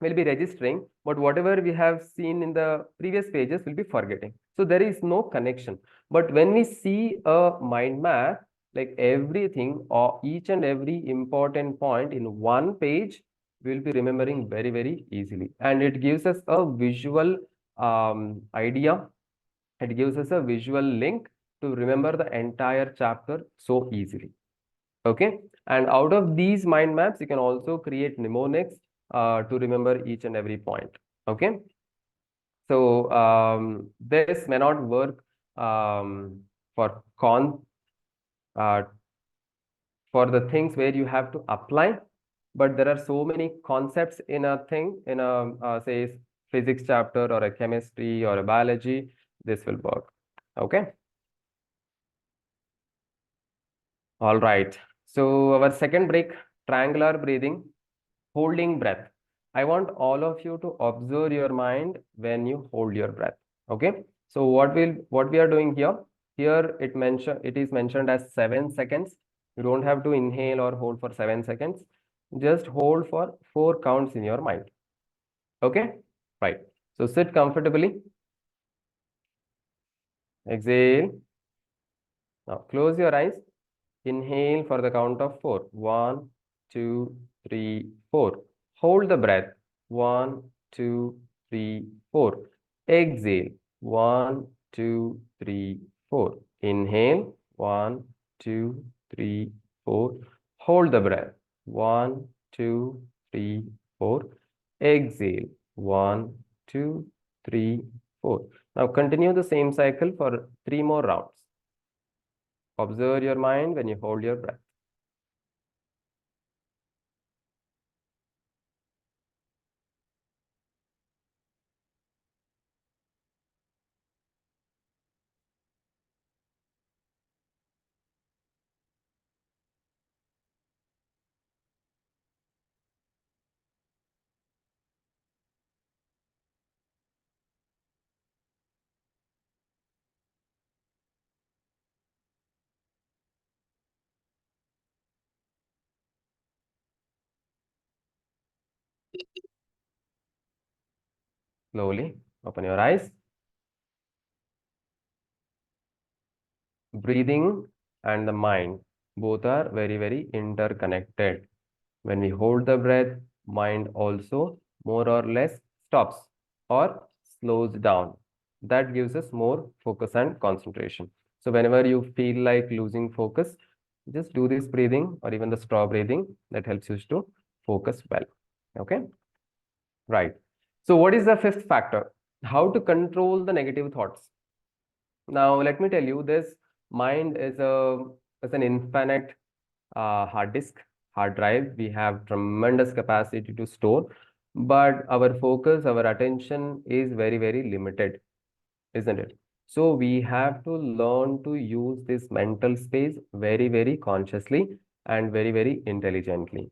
will be registering, but whatever we have seen in the previous pages will be forgetting. So there is no connection. But when we see a mind map, like everything or each and every important point in 1 page, we'll be remembering very, very easily. And it gives us a visual idea. It gives us a visual link to remember the entire chapter so easily. Okay, and out of these mind maps, you can also create mnemonics to remember each and every point. Okay, so this may not work for uh, for the things where you have to apply, but there are so many concepts in a thing, in a say physics chapter or a chemistry or a biology. This will work. Okay. All right. So our second break, triangular breathing, holding breath. I want all of you to observe your mind when you hold your breath. Okay. So what we are doing here? Here it is mentioned as 7 seconds. You don't have to inhale or hold for 7 seconds. Just hold for 4 counts in your mind. Okay. Right. So sit comfortably. Exhale. Now close your eyes. Inhale for the count of 4. 1, 2, 3, 4. Hold the breath. 1, 2, 3, 4. Exhale. 1, 2, 3, 4. Inhale. 1, 2, 3, 4. Hold the breath. 1, 2, 3, 4. Exhale. 1, 2, 3, 4. Now continue the same cycle for 3 more rounds. Observe your mind when you hold your breath. Slowly open your eyes. Breathing and the mind both are very, very interconnected. When we hold the breath, mind also more or less stops or slows down. That gives us more focus and concentration. So whenever you feel like losing focus, just do this breathing or even the straw breathing. That helps you to focus well. Okay. Right. So what is the fifth factor? How to control the negative thoughts. Now, let me tell you, this mind is an infinite hard disk, hard drive. We have tremendous capacity to store, but our focus, our attention is very, very limited, isn't it? So we have to learn to use this mental space very, very consciously and very, very intelligently.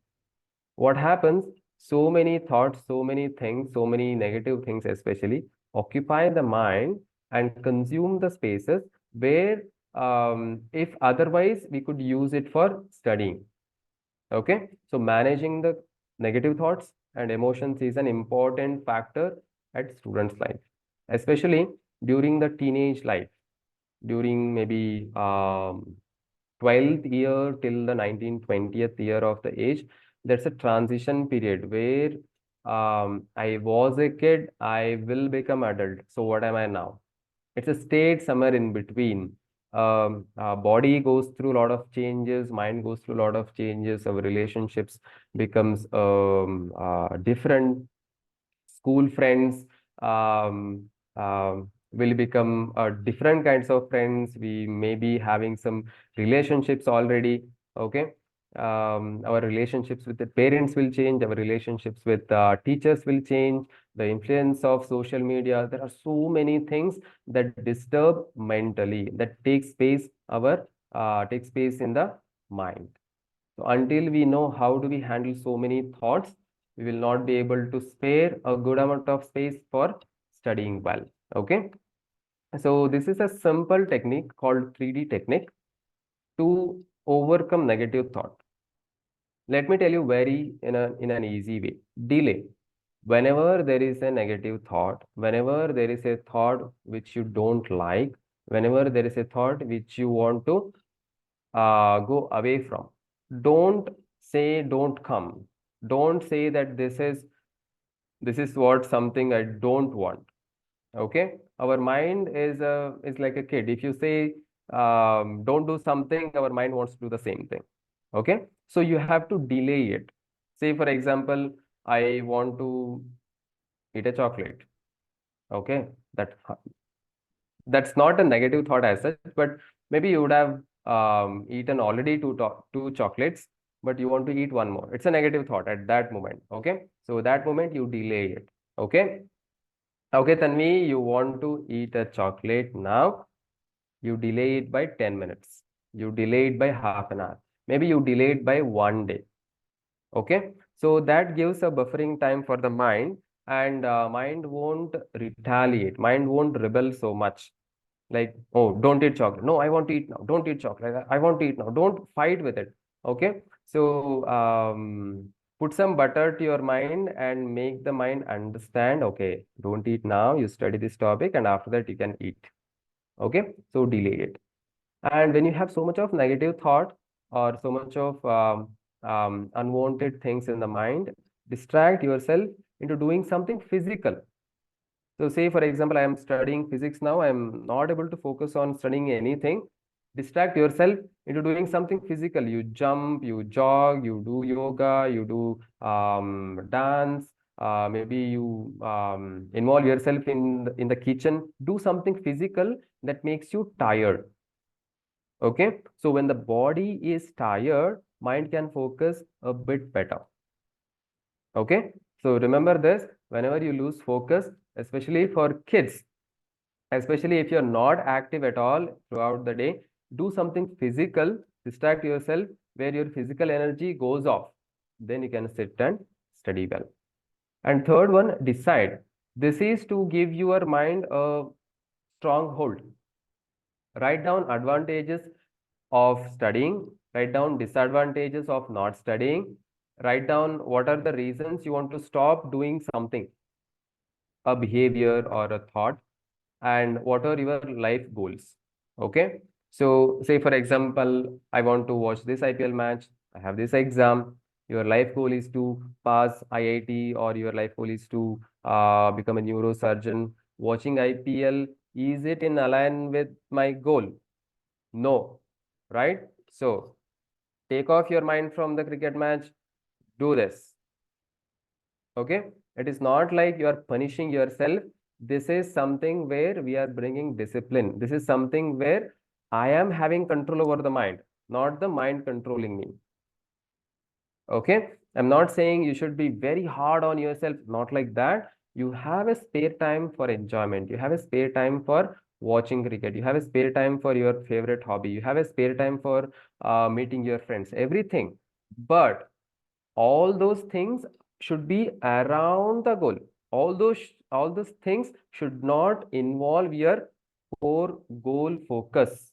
What happens? So many thoughts, so many things, so many negative things, especially occupy the mind. and consume the spaces where if otherwise we could use it for studying. Okay, so managing the negative thoughts and emotions is an important factor at students' life, especially during the teenage life, during maybe 12th year till the 19th, 20th year of the age. That's a transition period where I was a kid, I will become adult. So what am I now? It's a state somewhere in between. Body goes through a lot of changes, mind goes through a lot of changes, our relationships becomes different. School friends will become different kinds of friends. We may be having some relationships already. Okay. Our relationships with the parents will change, our relationships with teachers will change, the influence of social media. There are so many things that disturb mentally, that takes space in the mind. So until we know how do we handle so many thoughts, we will not be able to spare a good amount of space for studying well. Okay. So this is a simple technique called 3D technique to overcome negative thought. Let me tell you very in an easy way. Delay. Whenever there is a negative thought, whenever there is a thought which you don't like, whenever there is a thought which you want to go away from, don't say don't come. Don't say that this is what something I don't want. Okay, our mind is like a kid. If you say don't do something, our mind wants to do the same thing. Okay, so you have to delay it. Say for example, I want to eat a chocolate. Okay, that's not a negative thought as such, but maybe you would have eaten already two chocolates, but you want to eat one more. It's a negative thought at that moment. Okay, so that moment you delay it. Okay, okay, Tanvi, you want to eat a chocolate now. You delay it by 10 minutes. You delay it by half an hour. Maybe you delay it by one day. Okay, so that gives a buffering time for the mind, and mind won't retaliate. Mind won't rebel so much. Like, oh, don't eat chocolate. No, I want to eat now. Don't eat chocolate. I want to eat now. Don't fight with it. Okay. So put some butter to your mind and make the mind understand, okay, don't eat now. You study this topic and after that you can eat. Okay. So delay it. And when you have so much of negative thought or so much of unwanted things in the mind, distract yourself into doing something physical. So say for example, I am studying physics now. I am not able to focus on studying anything. Distract yourself into doing something physical. You jump, you jog, you do yoga, you do dance. Maybe you involve yourself in the kitchen. Do something physical that makes you tired. Okay. So when the body is tired, mind can focus a bit better. Okay. So remember this, whenever you lose focus, especially for kids, especially if you're not active at all throughout the day, do something physical, distract yourself where your physical energy goes off. Then you can sit and study well. And third one, decide. This is to give your mind a strong hold. Write down advantages of studying, write down disadvantages of not studying, write down what are the reasons you want to stop doing something, a behavior or a thought, and what are your life goals. Okay, so say for example, I want to watch this IPL match, I have this exam. Your life goal is to pass IIT, or your life goal is to become a neurosurgeon. Watching IPL, is it in align with my goal? No, right? So take off your mind from the cricket match, do this. Okay, it is not like you are punishing yourself. This is something where we are bringing discipline. This is something where I am having control over the mind, not the mind controlling me. Okay, I'm not saying you should be very hard on yourself, not like that. You have a spare time for enjoyment, you have a spare time for watching cricket, you have a spare time for your favorite hobby, you have a spare time for meeting your friends, everything. But all those things should be around the goal. All those things should not involve your core goal focus.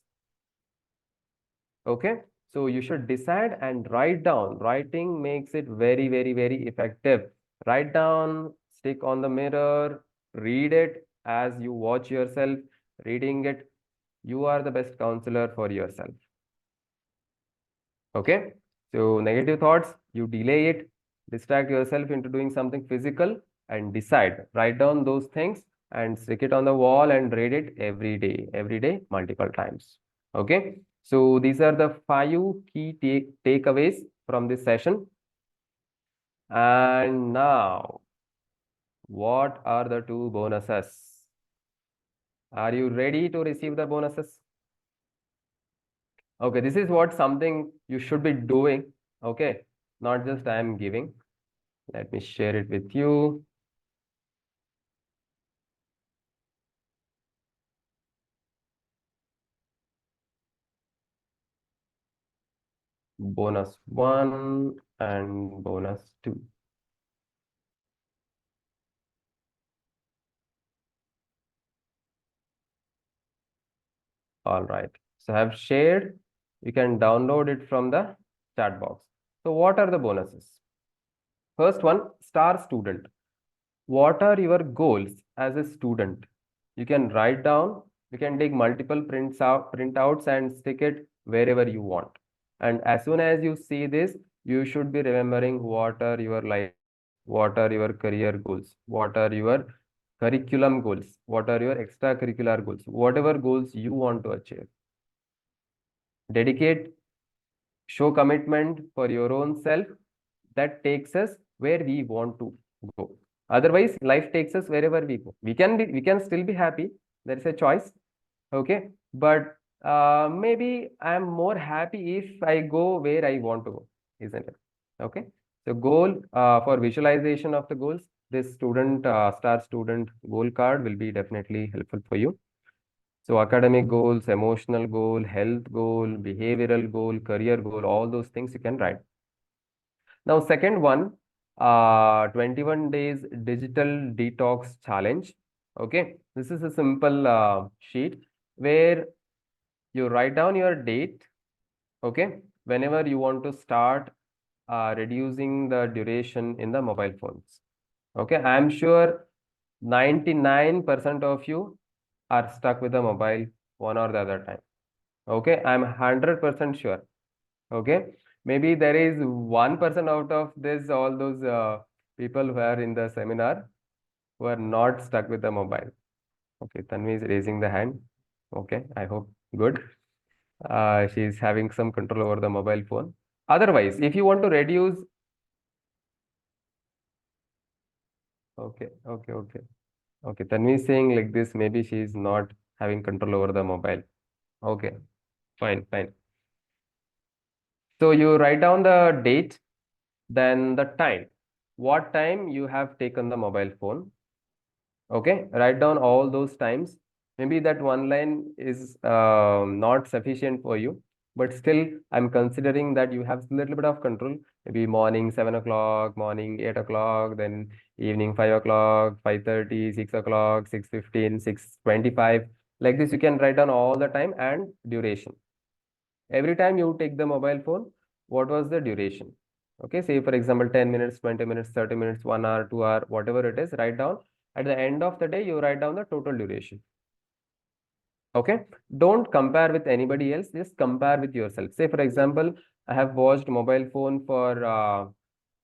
Okay, so you should decide and write down. Writing makes it very, very, very effective. Write down, stick on the mirror, read it as you watch yourself reading it. You are the best counselor for yourself. Okay, so negative thoughts, you delay it, distract yourself into doing something physical, and decide. Write down those things and stick it on the wall and read it every day, multiple times. Okay, so these are the 5 key takeaways from this session. And now, what are the 2 bonuses? Are you ready to receive the bonuses? Okay, this is what something you should be doing. Okay, not just I am giving. Let me share it with you. Bonus 1 and bonus 2. All right. So I have shared. You can download it from the chat box. So what are the bonuses? First one, star student. What are your goals as a student? You can write down, you can take multiple printouts and stick it wherever you want. And as soon as you see this, you should be remembering what are your life, what are your career goals, what are your curriculum goals, what are your extracurricular goals, whatever goals you want to achieve. Dedicate, show commitment for your own self that takes us where we want to go. Otherwise, life takes us wherever we go. We can still be happy. There is a choice. Okay. But maybe I'm more happy if I go where I want to go, isn't it? Okay. So goal for visualization of the goals, this student star student goal card will be definitely helpful for you. So academic goals, emotional goal, health goal, behavioral goal, career goal, all those things you can write. Now, second one, 21 days digital detox challenge. Okay, this is a simple sheet where you write down your date. Okay, whenever you want to start reducing the duration in the mobile phones. Okay, I'm sure 99% of you are stuck with the mobile one or the other time. Okay, I'm 100% sure. Okay, maybe there is 1% out of this, all those people who are in the seminar who are not stuck with the mobile. Okay, Tanvi is raising the hand. Okay, I hope good. She is having some control over the mobile phone. Otherwise, if you want to reduce, okay. Okay, Tanvi is saying like this, maybe she is not having control over the mobile. Okay, fine. So you write down the date, then the time. What time you have taken the mobile phone. Okay, write down all those times. Maybe that one line is not sufficient for you, but still, I'm considering that you have a little bit of control. Maybe morning 7 o'clock, morning 8 o'clock, then evening 5 o'clock, 5:30, 6 o'clock, 6:15, 6:25. Like this, you can write down all the time and duration. Every time you take the mobile phone, what was the duration? Okay, say for example, 10 minutes, 20 minutes, 30 minutes, 1 hour, 2 hour, whatever it is, write down. At the end of the day, you write down the total duration. Okay, don't compare with anybody else, just compare with yourself. Say for example, I have watched mobile phone for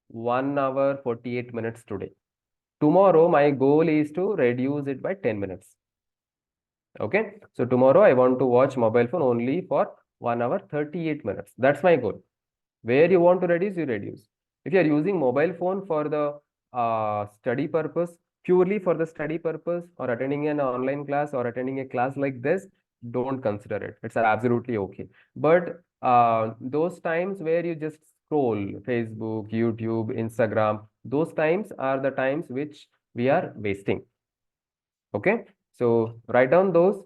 1 hour 48 minutes today. Tomorrow, my goal is to reduce it by 10 minutes. Okay, so tomorrow I want to watch mobile phone only for 1 hour 38 minutes. That's my goal. Where you want to reduce, you reduce. If you are using mobile phone for the study purpose, purely for the study purpose, or attending an online class or attending a class like this, don't consider it. It's absolutely okay. But those times where you just scroll Facebook, YouTube, Instagram, those times are the times which we are wasting. Okay, so write down those,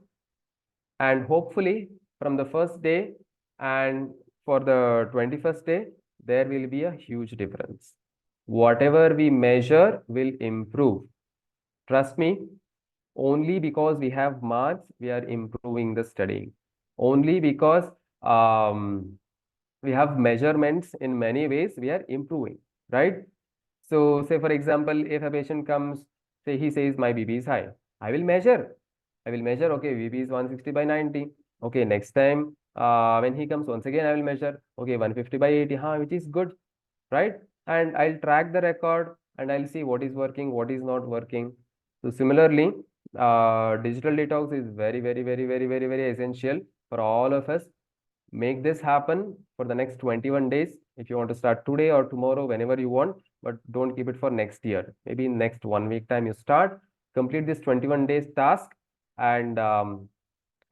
and hopefully from the first day and for the 21st day, there will be a huge difference. Whatever we measure will improve. Trust me, Only because we have marks, we are improving the studying. Only because um, we have measurements in many ways, we are improving, right? So, say for example, if a patient comes, say he says my BP is high, I will measure. I will measure, okay, BP is 160 by 90. Okay, next time when he comes once again, I will measure, okay, 150 by 80, which is good, right? And I'll track the record and I'll see what is working, what is not working. So similarly, digital detox is very, very, very, very, very, very essential for all of us. Make this happen for the next 21 days. If you want to start today or tomorrow, whenever you want, but don't keep it for next year. Maybe in next 1 week time you start, complete this 21 days task, and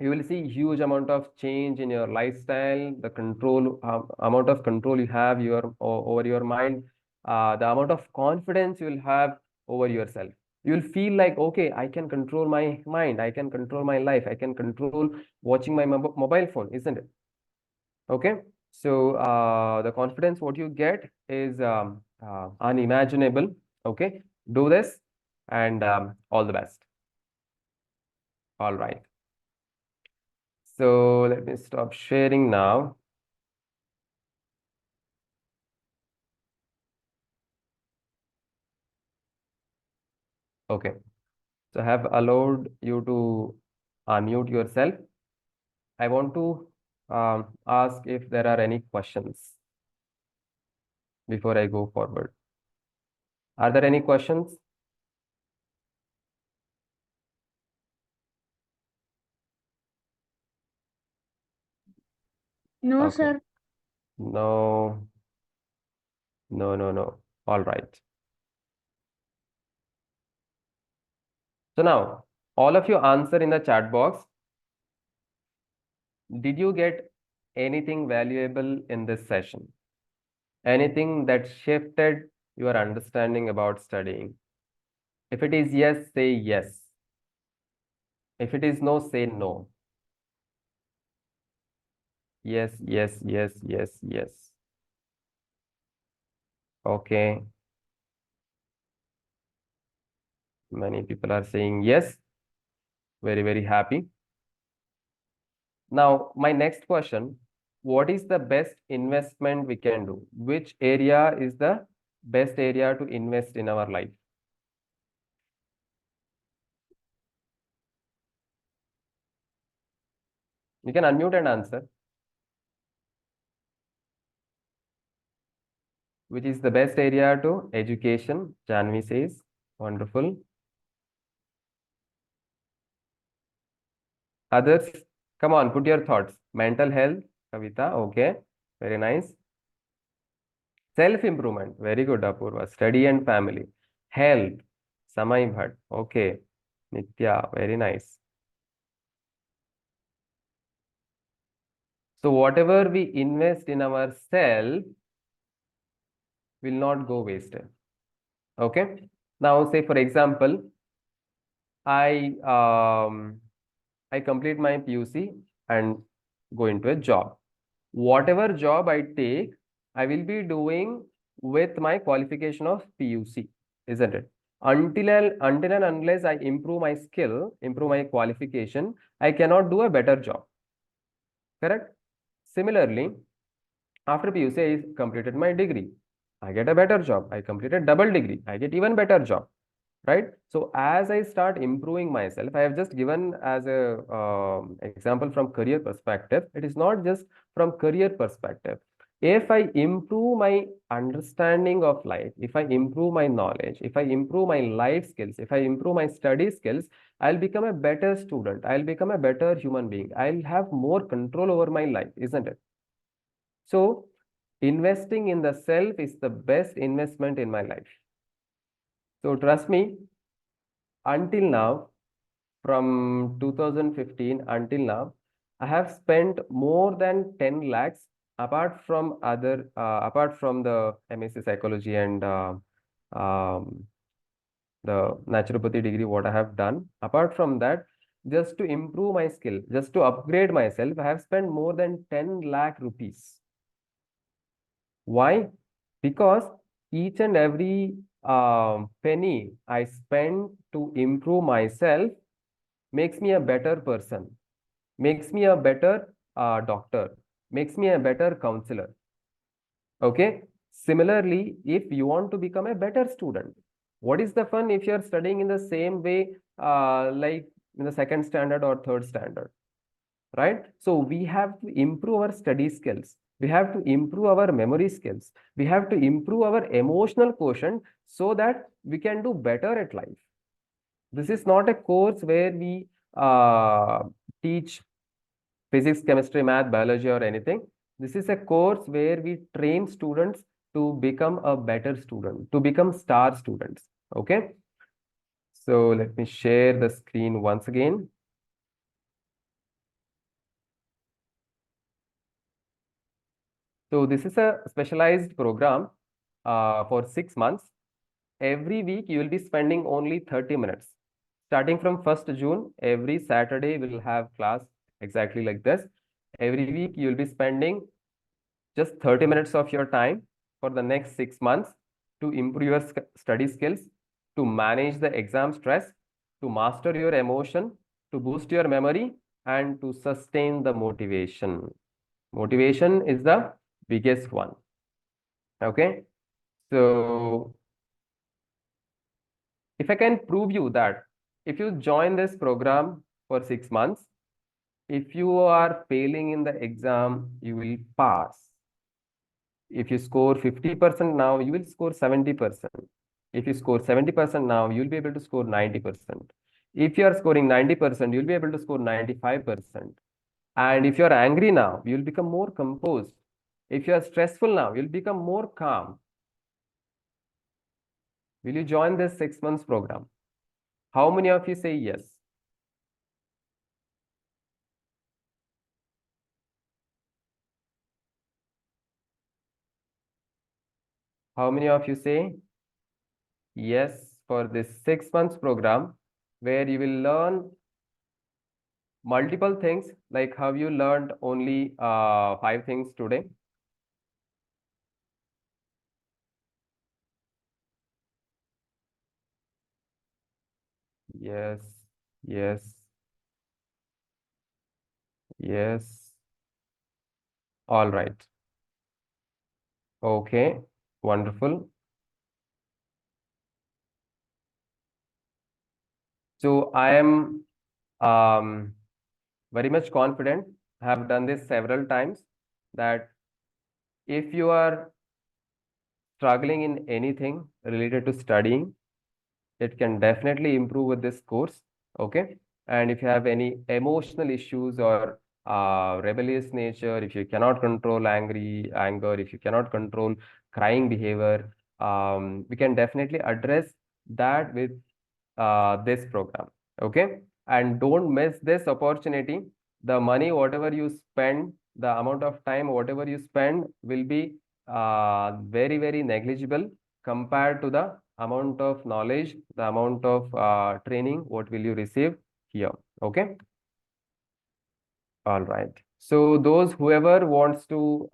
you will see huge amount of change in your lifestyle, the control amount of control you have over your mind, the amount of confidence you will have over yourself. You will feel like, okay, I can control my mind, I can control my life, I can control watching my mobile phone, isn't it? Okay, so the confidence what you get is unimaginable. Okay, do this, and all the best. All right. So let me stop sharing now. Okay, so I have allowed you to unmute yourself. I want to ask if there are any questions before I go forward. Are there any questions? No, Okay, sir. no, no, no, no. All right. So now, all of you answer in the chat box. Did you get anything valuable in this session? Anything that shifted your understanding about studying? If it is yes, say yes. If it is no, say no. Yes, yes, yes, yes, yes. Okay. Many people are saying yes. Very, very happy. Now, my next question, what is the best investment we can do? Which area is the best area to invest in our life? You can unmute and answer. Which is the best area to education? Janvi says. Wonderful. Others, come on, put your thoughts. Mental health, Kavita. Okay. Very nice. Self-improvement. Very good, Apurva. Study and family. Health. Samay Bhatt. Okay. Nitya. Very nice. So whatever we invest in ourselves will not go wasted. Okay. Now, say for example, I I complete my PUC and go into a job. Whatever job I take, I will be doing with my qualification of PUC, isn't it? Until and unless I improve my skill, improve my qualification, I cannot do a better job. Correct? Similarly, after PUC, I completed my degree. I get a better job. I completed double degree. I get even better job, right? So as I start improving myself, I have just given as a example from career perspective. It is not just from career perspective. If I improve my understanding of life, if I improve my knowledge, if I improve my life skills, if I improve my study skills, I'll become a better student, I'll become a better human being, I'll have more control over my life, isn't it? So investing in the self is the best investment in my life. So trust me, until now, from 2015 until now, I have spent more than 10 lakhs apart from the MSc Psychology and um, the naturopathy degree, what I have done. Apart from that, just to improve my skill, just to upgrade myself, I have spent more than 10 lakh rupees. Why? Because each and every penny I spend to improve myself makes me a better person, makes me a better doctor, makes me a better counselor. Okay. Similarly, if you want to become a better student, what is the fun if you're studying in the same way, like in the second standard or third standard, right? So we have to improve our study skills. We have to improve our memory skills. We have to improve our emotional quotient so that we can do better at life. This is not a course where we teach physics, chemistry, math, biology, or anything. This is a course where we train students to become a better student, to become star students. Okay. So let me share the screen once again. So this is a specialized program for 6 months. Every week you will be spending only 30 minutes. Starting from 1st June, every Saturday we'll have class exactly like this. Every week you will be spending just 30 minutes of your time for the next 6 months to improve your study skills, to manage the exam stress, to master your emotion, to boost your memory, and to sustain the motivation. Motivation is the biggest one. Okay. So if I can prove you that if you join this program for 6 months, if you are failing in the exam, you will pass. If you score 50% now, you will score 70%. If you score 70% now, you'll be able to score 90%. If you are scoring 90%, you'll be able to score 95%. And if you're angry now, you'll become more composed. If you are stressful now, you'll become more calm. Will you join this 6 months program? How many of you say yes? How many of you say yes for this 6 months program where you will learn multiple things, like how you learned only 5 things today? Yes, yes, yes. All right. Okay, wonderful. So I am um, very much confident. I have done this several times that if you are struggling in anything related to studying, it can definitely improve with this course. Okay. And if you have any emotional issues or rebellious nature, if you cannot control anger, if you cannot control crying behavior, we can definitely address that with this program. Okay. And don't miss this opportunity. The money, whatever you spend, the amount of time, whatever you spend will be very, very negligible compared to the amount of knowledge, the amount of training, what will you receive here. Okay. All right. So those whoever wants to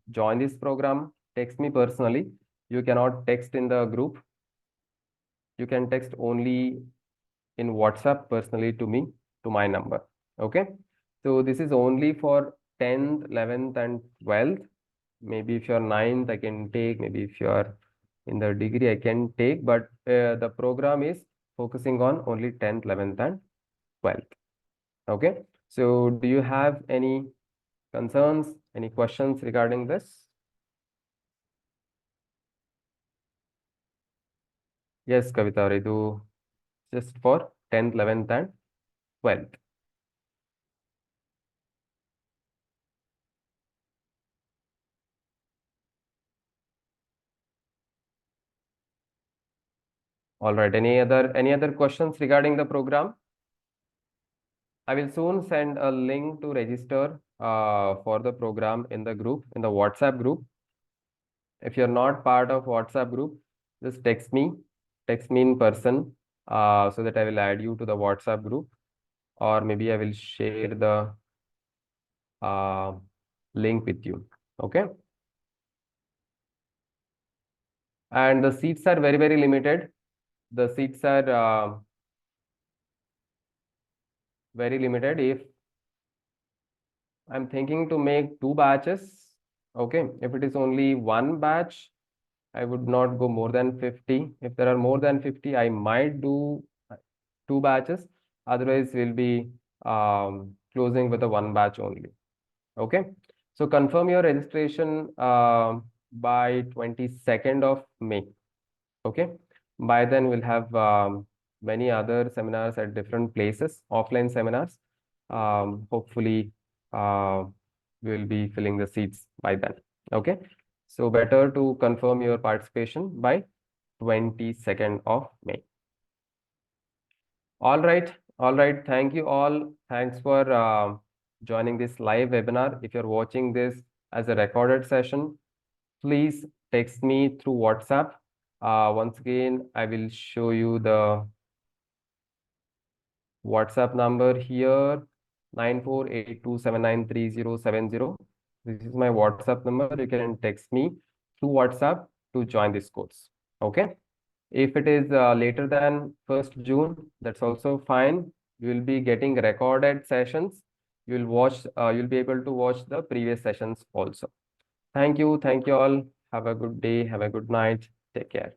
join this program, text me personally. You cannot text in the group. You can text only in WhatsApp personally to me, to my number. Okay. So this is only for 10th, 11th, and 12th. Maybe if you're ninth, I can take. Maybe if you're in the degree, I can take. But the program is focusing on only 10th, 11th, and 12th. Okay. So do you have any concerns, any questions regarding this? Yes, Kavita, I do just for 10th, 11th, and 12th. All right. Any other questions regarding the program? I will soon send a link to register for the program in the group, in the WhatsApp group. If you're not part of WhatsApp group, just text me in person so that I will add you to the WhatsApp group, or maybe I will share the uh, link with you. Okay. And the seats are very, very limited. The seats are very limited. If I'm thinking to make 2 batches, okay, if it is only 1 batch, I would not go more than 50. If there are more than 50, I might do 2 batches. Otherwise, we'll be closing with a 1 batch only. Okay. So confirm your registration by 22nd of May. Okay. By then, we'll have many other seminars at different places, offline seminars. Hopefully, uh, we'll be filling the seats by then. Okay. So better to confirm your participation by 22nd of May. All right. All right. Thank you all. Thanks for joining this live webinar. If you're watching this as a recorded session, please text me through WhatsApp. Once again, I will show you the WhatsApp number here, 9482793070. This is my WhatsApp number. You can text me through WhatsApp to join this course. Okay. If it is later than 1st June, that's also fine. You will be getting recorded sessions. You'll be able to watch the previous sessions also. Thank you. Thank you all. Have a good day. Have a good night. Take care.